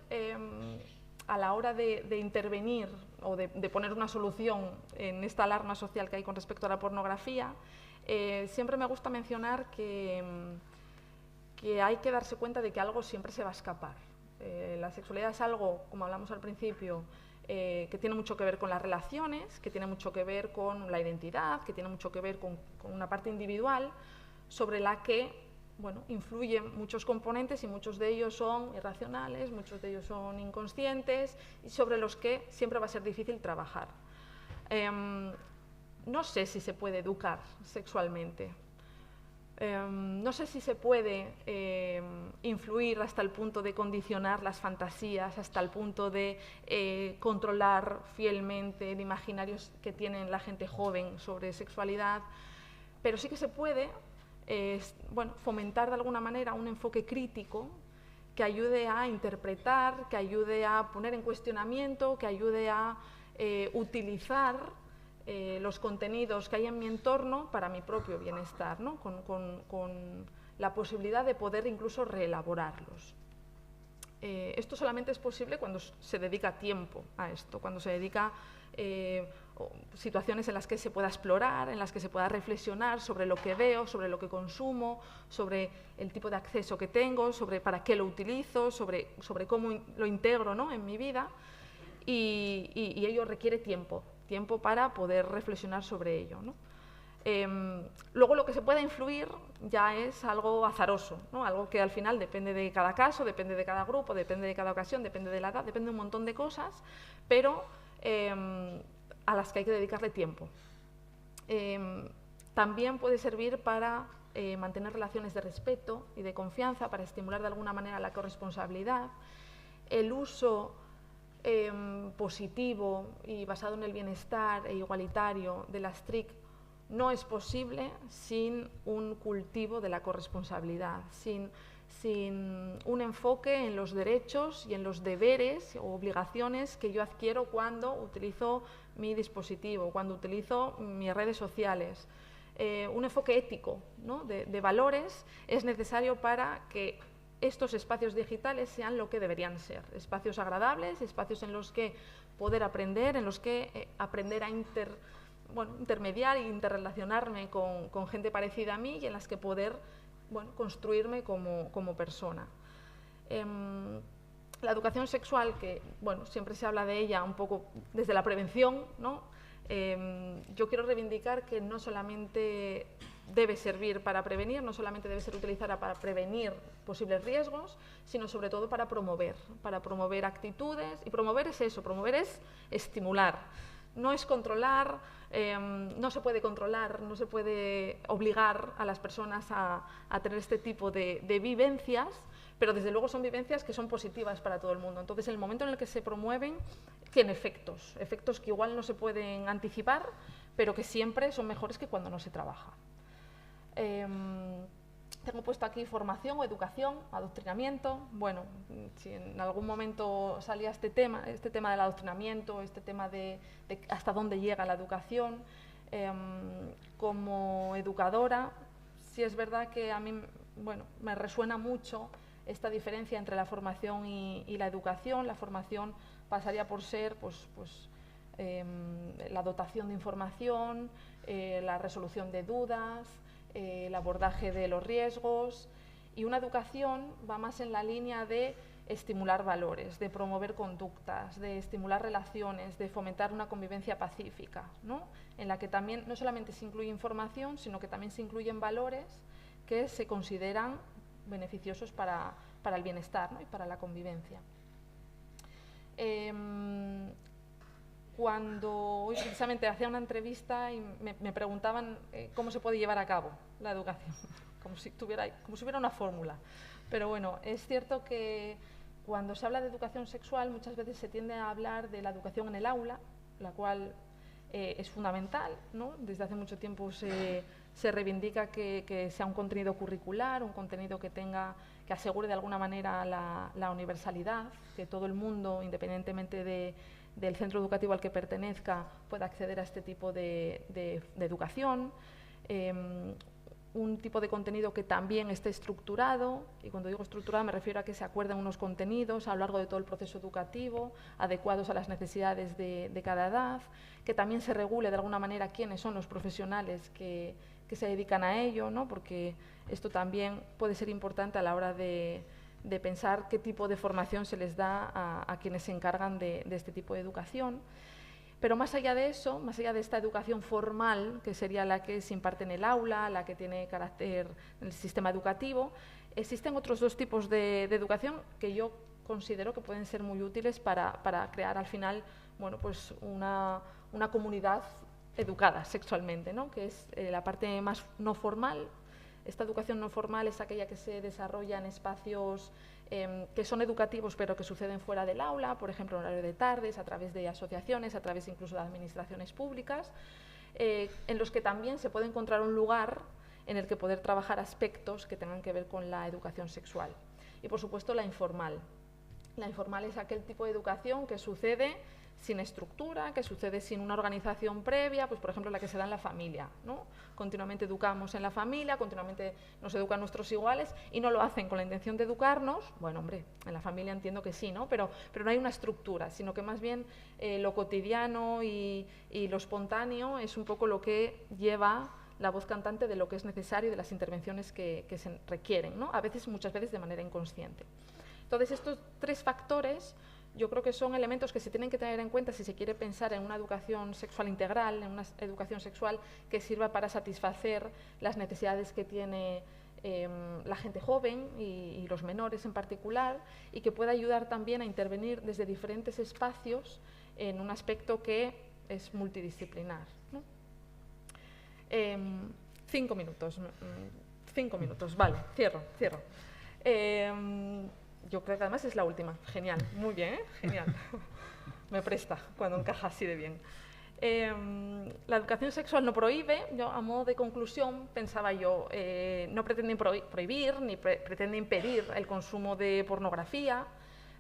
a la hora de intervenir o de poner una solución en esta alarma social que hay con respecto a la pornografía, siempre me gusta mencionar que hay que darse cuenta de que algo siempre se va a escapar. La sexualidad es algo, como hablamos al principio, que tiene mucho que ver con las relaciones, que tiene mucho que ver con la identidad, que tiene mucho que ver con una parte individual sobre la que influyen muchos componentes y muchos de ellos son irracionales, muchos de ellos son inconscientes y sobre los que siempre va a ser difícil trabajar. No sé si se puede educar sexualmente. No sé si se puede influir hasta el punto de condicionar las fantasías, hasta el punto de controlar fielmente el imaginario que tiene la gente joven sobre sexualidad, pero sí que se puede fomentar de alguna manera un enfoque crítico que ayude a interpretar, que ayude a poner en cuestionamiento, que ayude a utilizar los contenidos que hay en mi entorno para mi propio bienestar, ¿no? con la posibilidad de poder incluso reelaborarlos. Esto solamente es posible cuando se dedica tiempo a esto, cuando se dedica situaciones en las que se pueda explorar, en las que se pueda reflexionar sobre lo que veo, sobre lo que consumo, sobre el tipo de acceso que tengo, sobre para qué lo utilizo, sobre cómo lo integro, ¿no? en mi vida, y ello requiere tiempo para poder reflexionar sobre ello, ¿no? Luego lo que se pueda influir ya es algo azaroso, ¿no? Algo que al final depende de cada caso, depende de cada grupo, depende de cada ocasión, depende de la edad, depende de un montón de cosas, pero a las que hay que dedicarle tiempo. También puede servir para mantener relaciones de respeto y de confianza, para estimular de alguna manera la corresponsabilidad, el uso positivo y basado en el bienestar e igualitario de las TRIC no es posible sin un cultivo de la corresponsabilidad, sin un enfoque en los derechos y en los deberes o obligaciones que yo adquiero cuando utilizo mi dispositivo, cuando utilizo mis redes sociales. Un enfoque ético, ¿no? de valores es necesario para que estos espacios digitales sean lo que deberían ser, espacios agradables, espacios en los que poder aprender, en los que aprender a intermediar e interrelacionarme con gente parecida a mí y en las que poder construirme como persona. La educación sexual, que siempre se habla de ella un poco desde la prevención, ¿no? Yo quiero reivindicar que no solamente debe servir para prevenir, no solamente debe ser utilizada para prevenir posibles riesgos, sino sobre todo para promover actitudes, y promover es eso, promover es estimular. No es controlar, no se puede controlar, no se puede obligar a las personas a tener este tipo de vivencias, pero desde luego son vivencias que son positivas para todo el mundo. Entonces, en el momento en el que se promueven, tienen efectos que igual no se pueden anticipar, pero que siempre son mejores que cuando no se trabaja. Tengo puesto aquí formación o educación, adoctrinamiento. Bueno, si en algún momento salía este tema del adoctrinamiento, este tema de hasta dónde llega la educación, como educadora, sí es verdad que a mí me resuena mucho esta diferencia entre la formación y la educación. La formación pasaría por ser la dotación de información, la resolución de dudas, el abordaje de los riesgos, y una educación va más en la línea de estimular valores, de promover conductas, de estimular relaciones, de fomentar una convivencia pacífica, ¿no? En la que también no solamente se incluye información, sino que también se incluyen valores que se consideran beneficiosos para para el bienestar, ¿no? Y para la convivencia. Cuando hoy precisamente hacía una entrevista y me preguntaban cómo se puede llevar a cabo la educación, como si hubiera una fórmula. Pero bueno, es cierto que cuando se habla de educación sexual muchas veces se tiende a hablar de la educación en el aula, la cual es fundamental, ¿no? Desde hace mucho tiempo se reivindica que sea un contenido curricular, un contenido que asegure de alguna manera la universalidad, que todo el mundo, independientemente del centro educativo al que pertenezca, pueda acceder a este tipo de educación. Un tipo de contenido que también esté estructurado, y cuando digo estructurado me refiero a que se acuerden unos contenidos a lo largo de todo el proceso educativo, adecuados a las necesidades de cada edad, que también se regule de alguna manera quiénes son los profesionales que se dedican a ello, ¿no? Porque esto también puede ser importante a la hora de pensar qué tipo de formación se les da a quienes se encargan de este tipo de educación. Pero más allá de eso, más allá de esta educación formal, que sería la que se imparte en el aula, la que tiene carácter en el sistema educativo, existen otros dos tipos de educación que yo considero que pueden ser muy útiles para crear al final, bueno, pues una comunidad educada sexualmente, ¿no? Que es la parte más no formal. Esta educación no formal es aquella que se desarrolla en espacios que son educativos pero que suceden fuera del aula, por ejemplo en horario de tardes, a través de asociaciones, a través incluso de administraciones públicas, en los que también se puede encontrar un lugar en el que poder trabajar aspectos que tengan que ver con la educación sexual. Y por supuesto la informal. La informal es aquel tipo de educación que sucede sin estructura, que sucede sin una organización previa, pues por ejemplo la que se da en la familia, ¿no? Continuamente educamos en la familia, continuamente nos educan nuestros iguales y no lo hacen con la intención de educarnos. Bueno, hombre, en la familia entiendo que sí, ¿no? Pero no hay una estructura, sino que más bien lo cotidiano y lo espontáneo es un poco lo que lleva la voz cantante de lo que es necesario y de las intervenciones que se requieren, ¿no? A veces, muchas veces de manera inconsciente. Entonces, estos tres factores yo creo que son elementos que se tienen que tener en cuenta si se quiere pensar en una educación sexual integral, en una educación sexual que sirva para satisfacer las necesidades que tiene la gente joven y los menores en particular, y que pueda ayudar también a intervenir desde diferentes espacios en un aspecto que es multidisciplinar, ¿no? 5 minutos. 5 minutos, vale, cierro. Yo creo que además es la última. Genial, muy bien, ¿eh? Genial. Me presta cuando encaja así de bien. La educación sexual no prohíbe. Yo, a modo de conclusión, pensaba yo, no pretende prohibir ni pretende impedir el consumo de pornografía,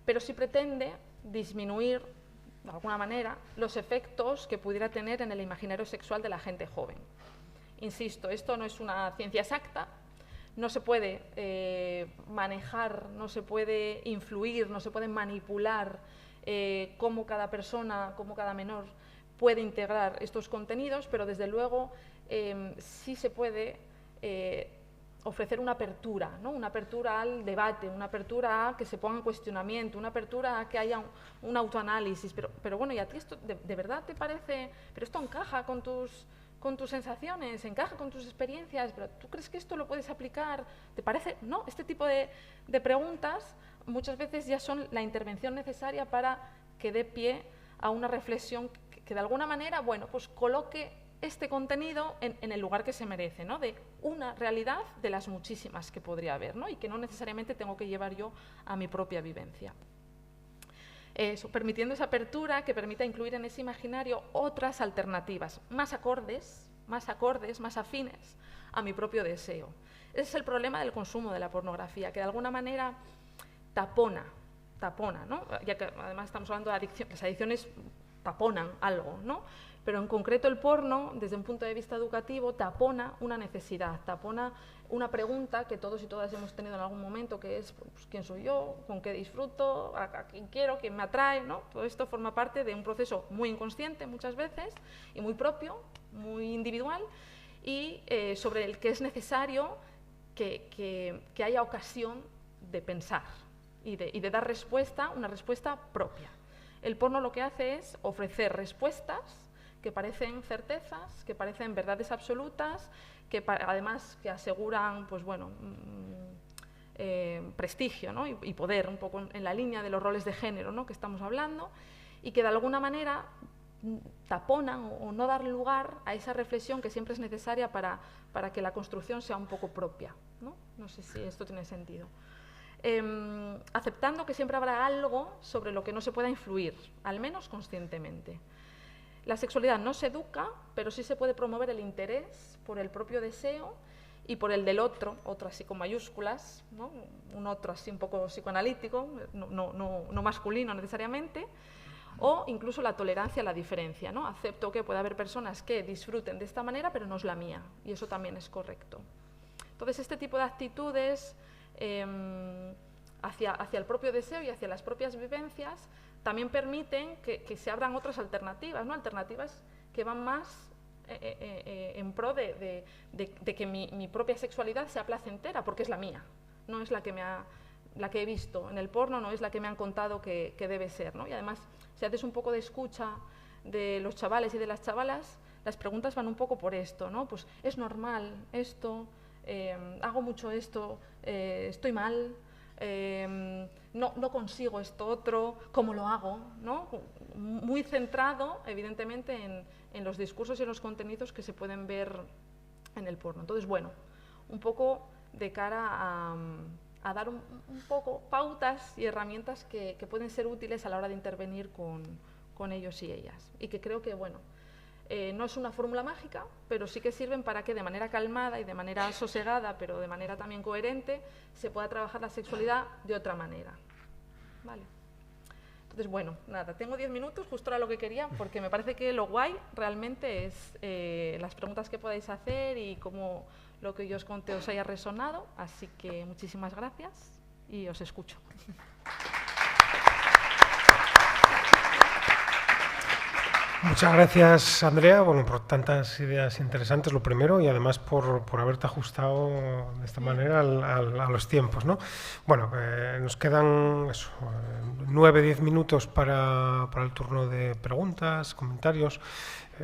pero sí pretende disminuir, de alguna manera, los efectos que pudiera tener en el imaginario sexual de la gente joven. Insisto, esto no es una ciencia exacta. No se puede manejar, no se puede influir, no se puede manipular cómo cada persona, cómo cada menor puede integrar estos contenidos, pero desde luego sí se puede ofrecer una apertura, ¿no? Una apertura al debate, una apertura a que se ponga en cuestionamiento, una apertura a que haya un autoanálisis. Pero bueno, ¿y a ti esto de verdad te parece? ¿Pero esto encaja con tus sensaciones, encaja con tus experiencias? ¿Pero tú crees que esto lo puedes aplicar? ¿Te parece? No, este tipo de preguntas muchas veces ya son la intervención necesaria para que dé pie a una reflexión que de alguna manera, bueno, pues coloque este contenido en el lugar que se merece, ¿no? De una realidad de las muchísimas que podría haber, ¿no? Y que no necesariamente tengo que llevar yo a mi propia vivencia. Eso, permitiendo esa apertura que permita incluir en ese imaginario otras alternativas, más acordes, más afines a mi propio deseo. Ese es el problema del consumo de la pornografía, que de alguna manera tapona, ¿no? Ya que además estamos hablando de adicción, las adicciones taponan algo, ¿no? Pero en concreto el porno, desde un punto de vista educativo, tapona una necesidad, tapona una pregunta que todos y todas hemos tenido en algún momento, que es pues, ¿quién soy yo? ¿Con qué disfruto? ¿A quién quiero? ¿Quién me atrae? ¿No? Todo esto forma parte de un proceso muy inconsciente muchas veces y muy propio, muy individual, y sobre el que es necesario que haya ocasión de pensar y de dar respuesta, una respuesta propia. El porno lo que hace es ofrecer respuestas que parecen certezas, que parecen verdades absolutas, que además que aseguran, pues bueno, prestigio, ¿no? y poder, un poco en la línea de los roles de género, ¿no? que estamos hablando, y que de alguna manera taponan o no dar lugar a esa reflexión que siempre es necesaria para que la construcción sea un poco propia. No sé si esto tiene sentido. Aceptando que siempre habrá algo sobre lo que no se pueda influir, al menos conscientemente. La sexualidad no se educa, pero sí se puede promover el interés por el propio deseo y por el del otro así con mayúsculas, ¿no? Un otro así un poco psicoanalítico, no masculino necesariamente, o incluso la tolerancia a la diferencia, ¿no? Acepto que puede haber personas que disfruten de esta manera, pero no es la mía, y eso también es correcto. Entonces, este tipo de actitudes hacia el propio deseo y hacia las propias vivencias también permiten que se abran otras alternativas, ¿no? Alternativas que van más en pro de que mi propia sexualidad sea placentera, porque es la mía, no es la que he visto en el porno, no es la que me han contado que debe ser, ¿no? Y además, si haces un poco de escucha de los chavales y de las chavalas, las preguntas van un poco por esto, ¿no? Pues es normal esto, hago mucho esto, estoy mal, no consigo esto otro, ¿cómo lo hago? ¿No? Muy centrado, evidentemente, en los discursos y en los contenidos que se pueden ver en el porno. Entonces, bueno, un poco de cara a dar un poco pautas y herramientas que pueden ser útiles a la hora de intervenir con ellos y ellas. Y que creo que, bueno, no es una fórmula mágica, pero sí que sirven para que de manera calmada y de manera sosegada, pero de manera también coherente, se pueda trabajar la sexualidad de otra manera. ¿Vale? Entonces, bueno, nada, tengo 10 minutos, justo era lo que quería, porque me parece que lo guay realmente es las preguntas que podáis hacer y cómo lo que yo os conté os haya resonado. Así que muchísimas gracias y os escucho. Muchas gracias, Andrea, por tantas ideas interesantes, lo primero, y además por haberte ajustado de esta manera a los tiempos, ¿no? Bueno, nos quedan 9-10 minutos para el turno de preguntas, comentarios.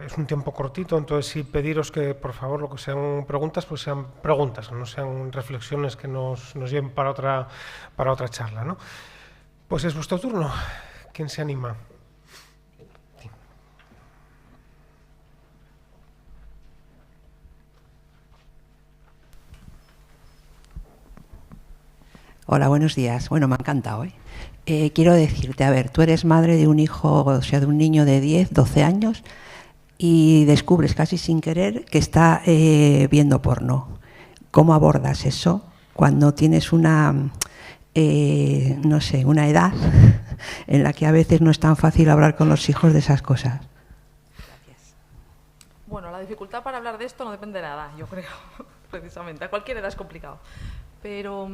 Es un tiempo cortito, entonces sí pediros que, por favor, lo que sean preguntas, pues sean preguntas, que no sean reflexiones que nos lleven para otra charla, ¿no? Pues es vuestro turno. ¿Quién se anima? Hola, buenos días. Bueno, me ha encantado, quiero decirte, a ver, tú eres madre de un hijo, o sea, de un niño de 10, 12 años y descubres casi sin querer que está viendo porno. ¿Cómo abordas eso cuando tienes una, no sé, una edad en la que a veces no es tan fácil hablar con los hijos de esas cosas? Gracias. Bueno, la dificultad para hablar de esto no depende de nada, yo creo, precisamente. A cualquier edad es complicado. Pero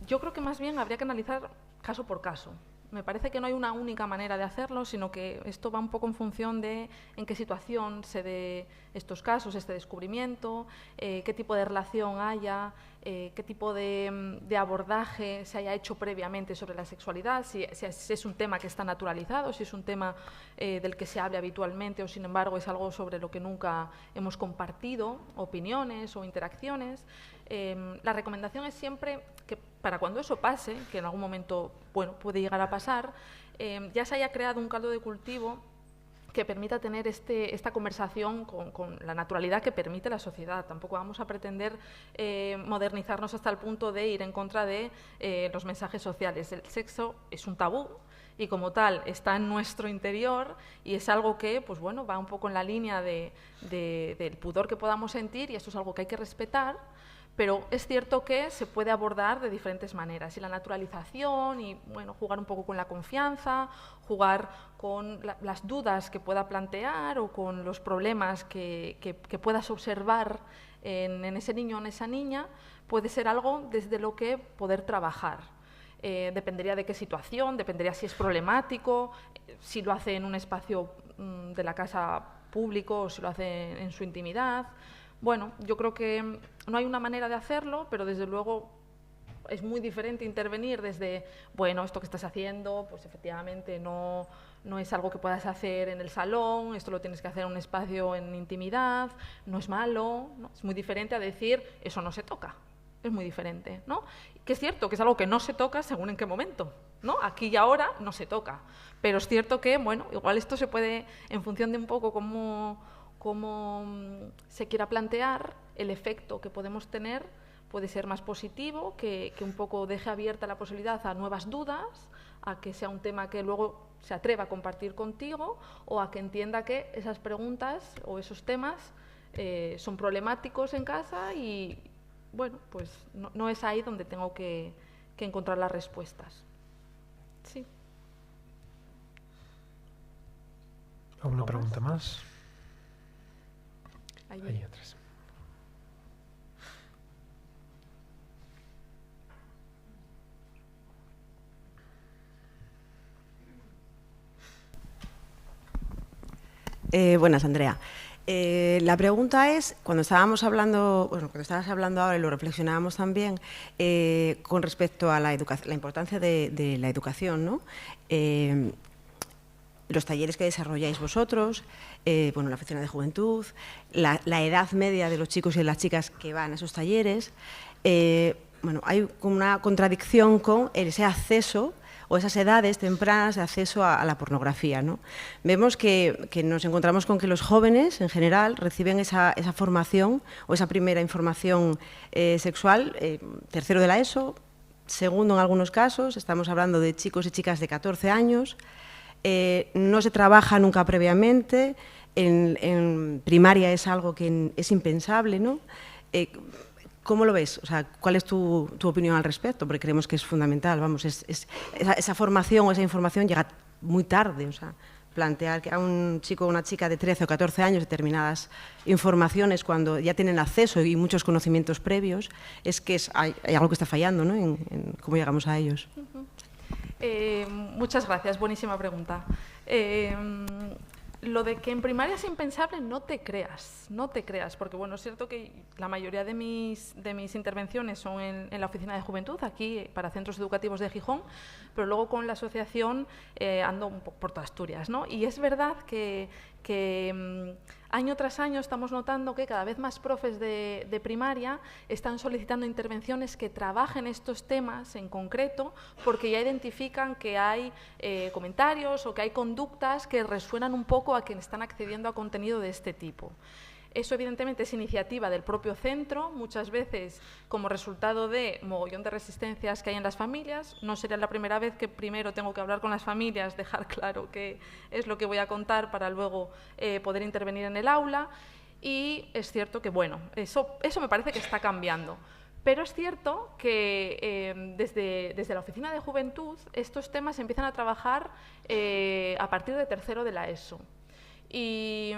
yo creo que más bien habría que analizar caso por caso. Me parece que no hay una única manera de hacerlo, sino que esto va un poco en función de en qué situación se dé estos casos, este descubrimiento, qué tipo de relación haya, qué tipo de abordaje se haya hecho previamente sobre la sexualidad, si es un tema que está naturalizado, si es un tema del que se hable habitualmente o, sin embargo, es algo sobre lo que nunca hemos compartido opiniones o interacciones. La recomendación es siempre que para cuando eso pase, que en algún momento puede llegar a pasar, ya se haya creado un caldo de cultivo que permita tener esta conversación con la naturalidad que permite la sociedad. Tampoco vamos a pretender modernizarnos hasta el punto de ir en contra de los mensajes sociales. El sexo es un tabú y, como tal, está en nuestro interior y es algo que, pues bueno, va un poco en la línea del pudor que podamos sentir, y esto es algo que hay que respetar. Pero es cierto que se puede abordar de diferentes maneras, y la naturalización, y bueno, jugar un poco con la confianza, jugar con las dudas que pueda plantear o con los problemas que puedas observar en ese niño o en esa niña, puede ser algo desde lo que poder trabajar. Dependería de qué situación, dependería si es problemático, si lo hace en un espacio de la casa público o si lo hace en su intimidad. Bueno, yo creo que no hay una manera de hacerlo, pero desde luego es muy diferente intervenir desde, bueno, esto que estás haciendo, pues efectivamente no es algo que puedas hacer en el salón, esto lo tienes que hacer en un espacio en intimidad, no es malo, ¿no? Es muy diferente a decir, eso no se toca, es muy diferente, ¿no? Que es cierto que es algo que no se toca según en qué momento, ¿no? Aquí y ahora no se toca, pero es cierto que, bueno, igual esto se puede, en función de un poco cómo se quiera plantear, el efecto que podemos tener puede ser más positivo, que un poco deje abierta la posibilidad a nuevas dudas, a que sea un tema que luego se atreva a compartir contigo, o a que entienda que esas preguntas o esos temas son problemáticos en casa y, bueno, pues no es ahí donde tengo que encontrar las respuestas. Sí. ¿Alguna pregunta más? Ahí atrás. Buenas, Andrea. La pregunta es, cuando estabas hablando ahora y lo reflexionábamos también, con respecto a la importancia de la educación, ¿no? Los talleres que desarrolláis vosotros, la oficina de juventud, la edad media de los chicos y de las chicas que van a esos talleres, hay como una contradicción con ese acceso o esas edades tempranas de acceso a la pornografía, ¿no? Vemos que nos encontramos con que los jóvenes, en general, reciben esa formación o esa primera información sexual, tercero de la ESO, segundo en algunos casos, estamos hablando de chicos y chicas de 14 años, no se trabaja nunca previamente, en primaria es algo que es impensable, ¿no? ¿Cómo lo ves? O sea, ¿cuál es tu opinión al respecto? Porque creemos que es fundamental, vamos, esa formación o esa información llega muy tarde, o sea, plantear que a un chico o una chica de 13 o 14 años determinadas informaciones cuando ya tienen acceso y muchos conocimientos previos, es que hay algo que está fallando, ¿no? En cómo llegamos a ellos. Muchas gracias, buenísima pregunta. Lo de que en primaria es impensable, no te creas, porque bueno, es cierto que la mayoría de mis intervenciones son en la oficina de juventud, aquí para centros educativos de Gijón, pero luego con la asociación ando un poco por toda Asturias, ¿no? Y es verdad que año tras año estamos notando que cada vez más profes de primaria están solicitando intervenciones que trabajen estos temas en concreto, porque ya identifican que hay comentarios o que hay conductas que resuenan un poco a quienes están accediendo a contenido de este tipo. Eso evidentemente es iniciativa del propio centro, muchas veces como resultado de mogollón de resistencias que hay en las familias. No sería la primera vez que primero tengo que hablar con las familias, dejar claro qué es lo que voy a contar para luego poder intervenir en el aula. Y es cierto que, bueno, eso me parece que está cambiando. Pero es cierto que desde la Oficina de Juventud estos temas se empiezan a trabajar a partir de tercero de la ESO. Y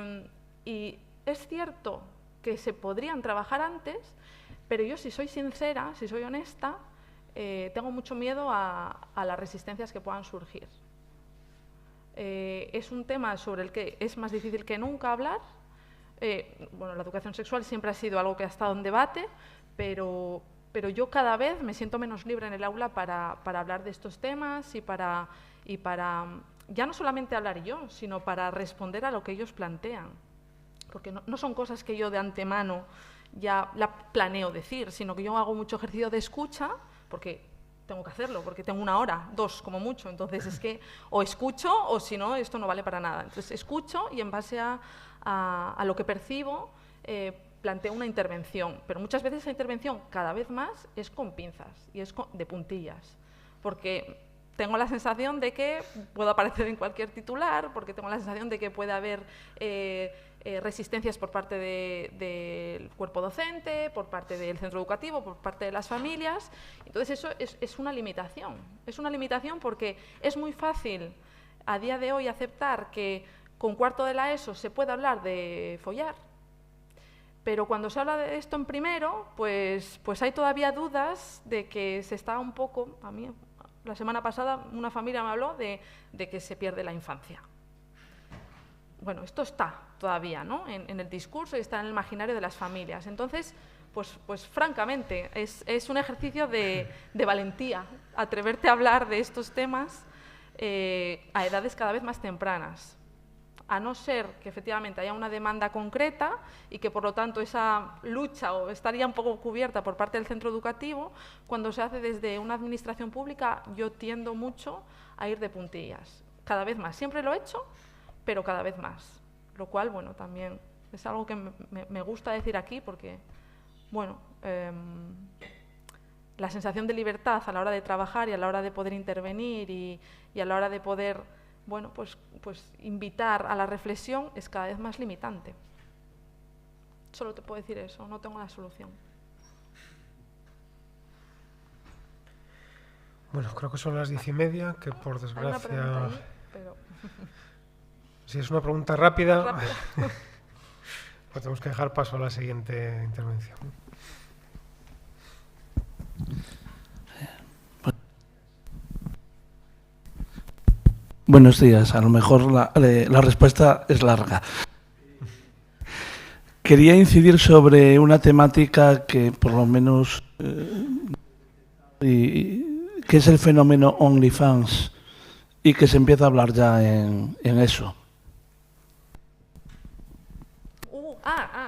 es cierto que se podrían trabajar antes, pero yo, si soy sincera, si soy honesta, tengo mucho miedo a las resistencias que puedan surgir. Es un tema sobre el que es más difícil que nunca hablar. La educación sexual siempre ha sido algo que ha estado en debate, pero yo cada vez me siento menos libre en el aula para hablar de estos temas y para ya no solamente hablar yo, sino para responder a lo que ellos plantean. Porque no son cosas que yo de antemano ya la planeo decir, sino que yo hago mucho ejercicio de escucha, porque tengo que hacerlo, porque tengo 1 hora, 2 como mucho, entonces es que o escucho o si no, esto no vale para nada. Entonces escucho y en base a lo que percibo planteo una intervención, pero muchas veces esa intervención cada vez más es con pinzas y es de puntillas, porque tengo la sensación de que puedo aparecer en cualquier titular, porque tengo la sensación de que puede haber resistencias por parte del cuerpo docente, por parte del centro educativo, por parte de las familias. Entonces eso es una limitación. Es una limitación porque es muy fácil a día de hoy aceptar que con cuarto de la ESO se puede hablar de follar, pero cuando se habla de esto en primero, pues hay todavía dudas de que se está un poco... A mí, la semana pasada una familia me habló de que se pierde la infancia. Bueno, esto está todavía, ¿no?, en el discurso y está en el imaginario de las familias. Entonces, pues francamente, es un ejercicio de valentía atreverte a hablar de estos temas a edades cada vez más tempranas. a no ser que efectivamente haya una demanda concreta y que por lo tanto esa lucha estaría un poco cubierta por parte del centro educativo, cuando se hace desde una administración pública yo tiendo mucho a ir de puntillas, cada vez más. Siempre lo he hecho, pero cada vez más, lo cual, bueno, también es algo que me gusta decir aquí porque, bueno, la sensación de libertad a la hora de trabajar y a la hora de poder intervenir y a la hora de poder, bueno, pues invitar a la reflexión es cada vez más limitante. Solo te puedo decir eso, no tengo la solución. Bueno, creo que son las 10:30, que por Hay una desgracia... pregunta ahí, pero... Si es una pregunta rápida, Rápida. pues tenemos que dejar paso a la siguiente intervención. Buenos días. A lo mejor la respuesta es larga. Quería incidir sobre una temática que por lo menos que es el fenómeno OnlyFans y que se empieza a hablar ya en eso.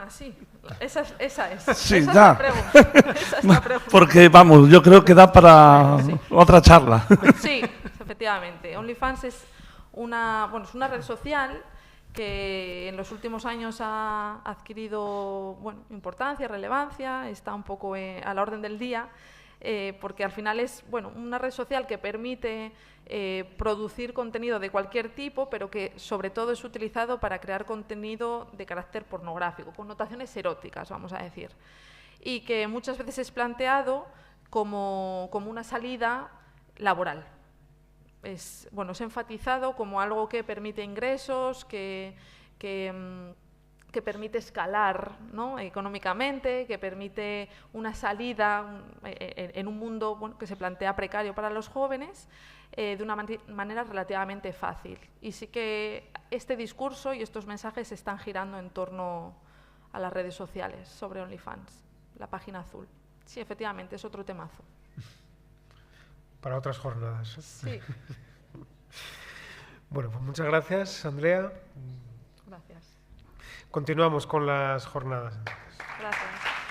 Sí. Esa es. Sí, esa ya. Es la pregunta. Esa es la pregunta. Porque, vamos, yo creo que da para Sí. otra charla. Sí, efectivamente. OnlyFans es una red social que en los últimos años ha adquirido importancia, relevancia, está un poco a la orden del día, porque al final es una red social que permite producir contenido de cualquier tipo, pero que sobre todo es utilizado para crear contenido de carácter pornográfico, connotaciones eróticas, vamos a decir, y que muchas veces es planteado como una salida laboral. Es enfatizado como algo que permite ingresos, que permite escalar, ¿no?, económicamente, que permite una salida en un mundo que se plantea precario para los jóvenes de una manera relativamente fácil. Y sí que este discurso y estos mensajes se están girando en torno a las redes sociales sobre OnlyFans, la página azul. Sí, efectivamente, es otro temazo. Para otras jornadas. Sí. Bueno, pues muchas gracias, Andrea. Gracias. Continuamos con las jornadas. Gracias.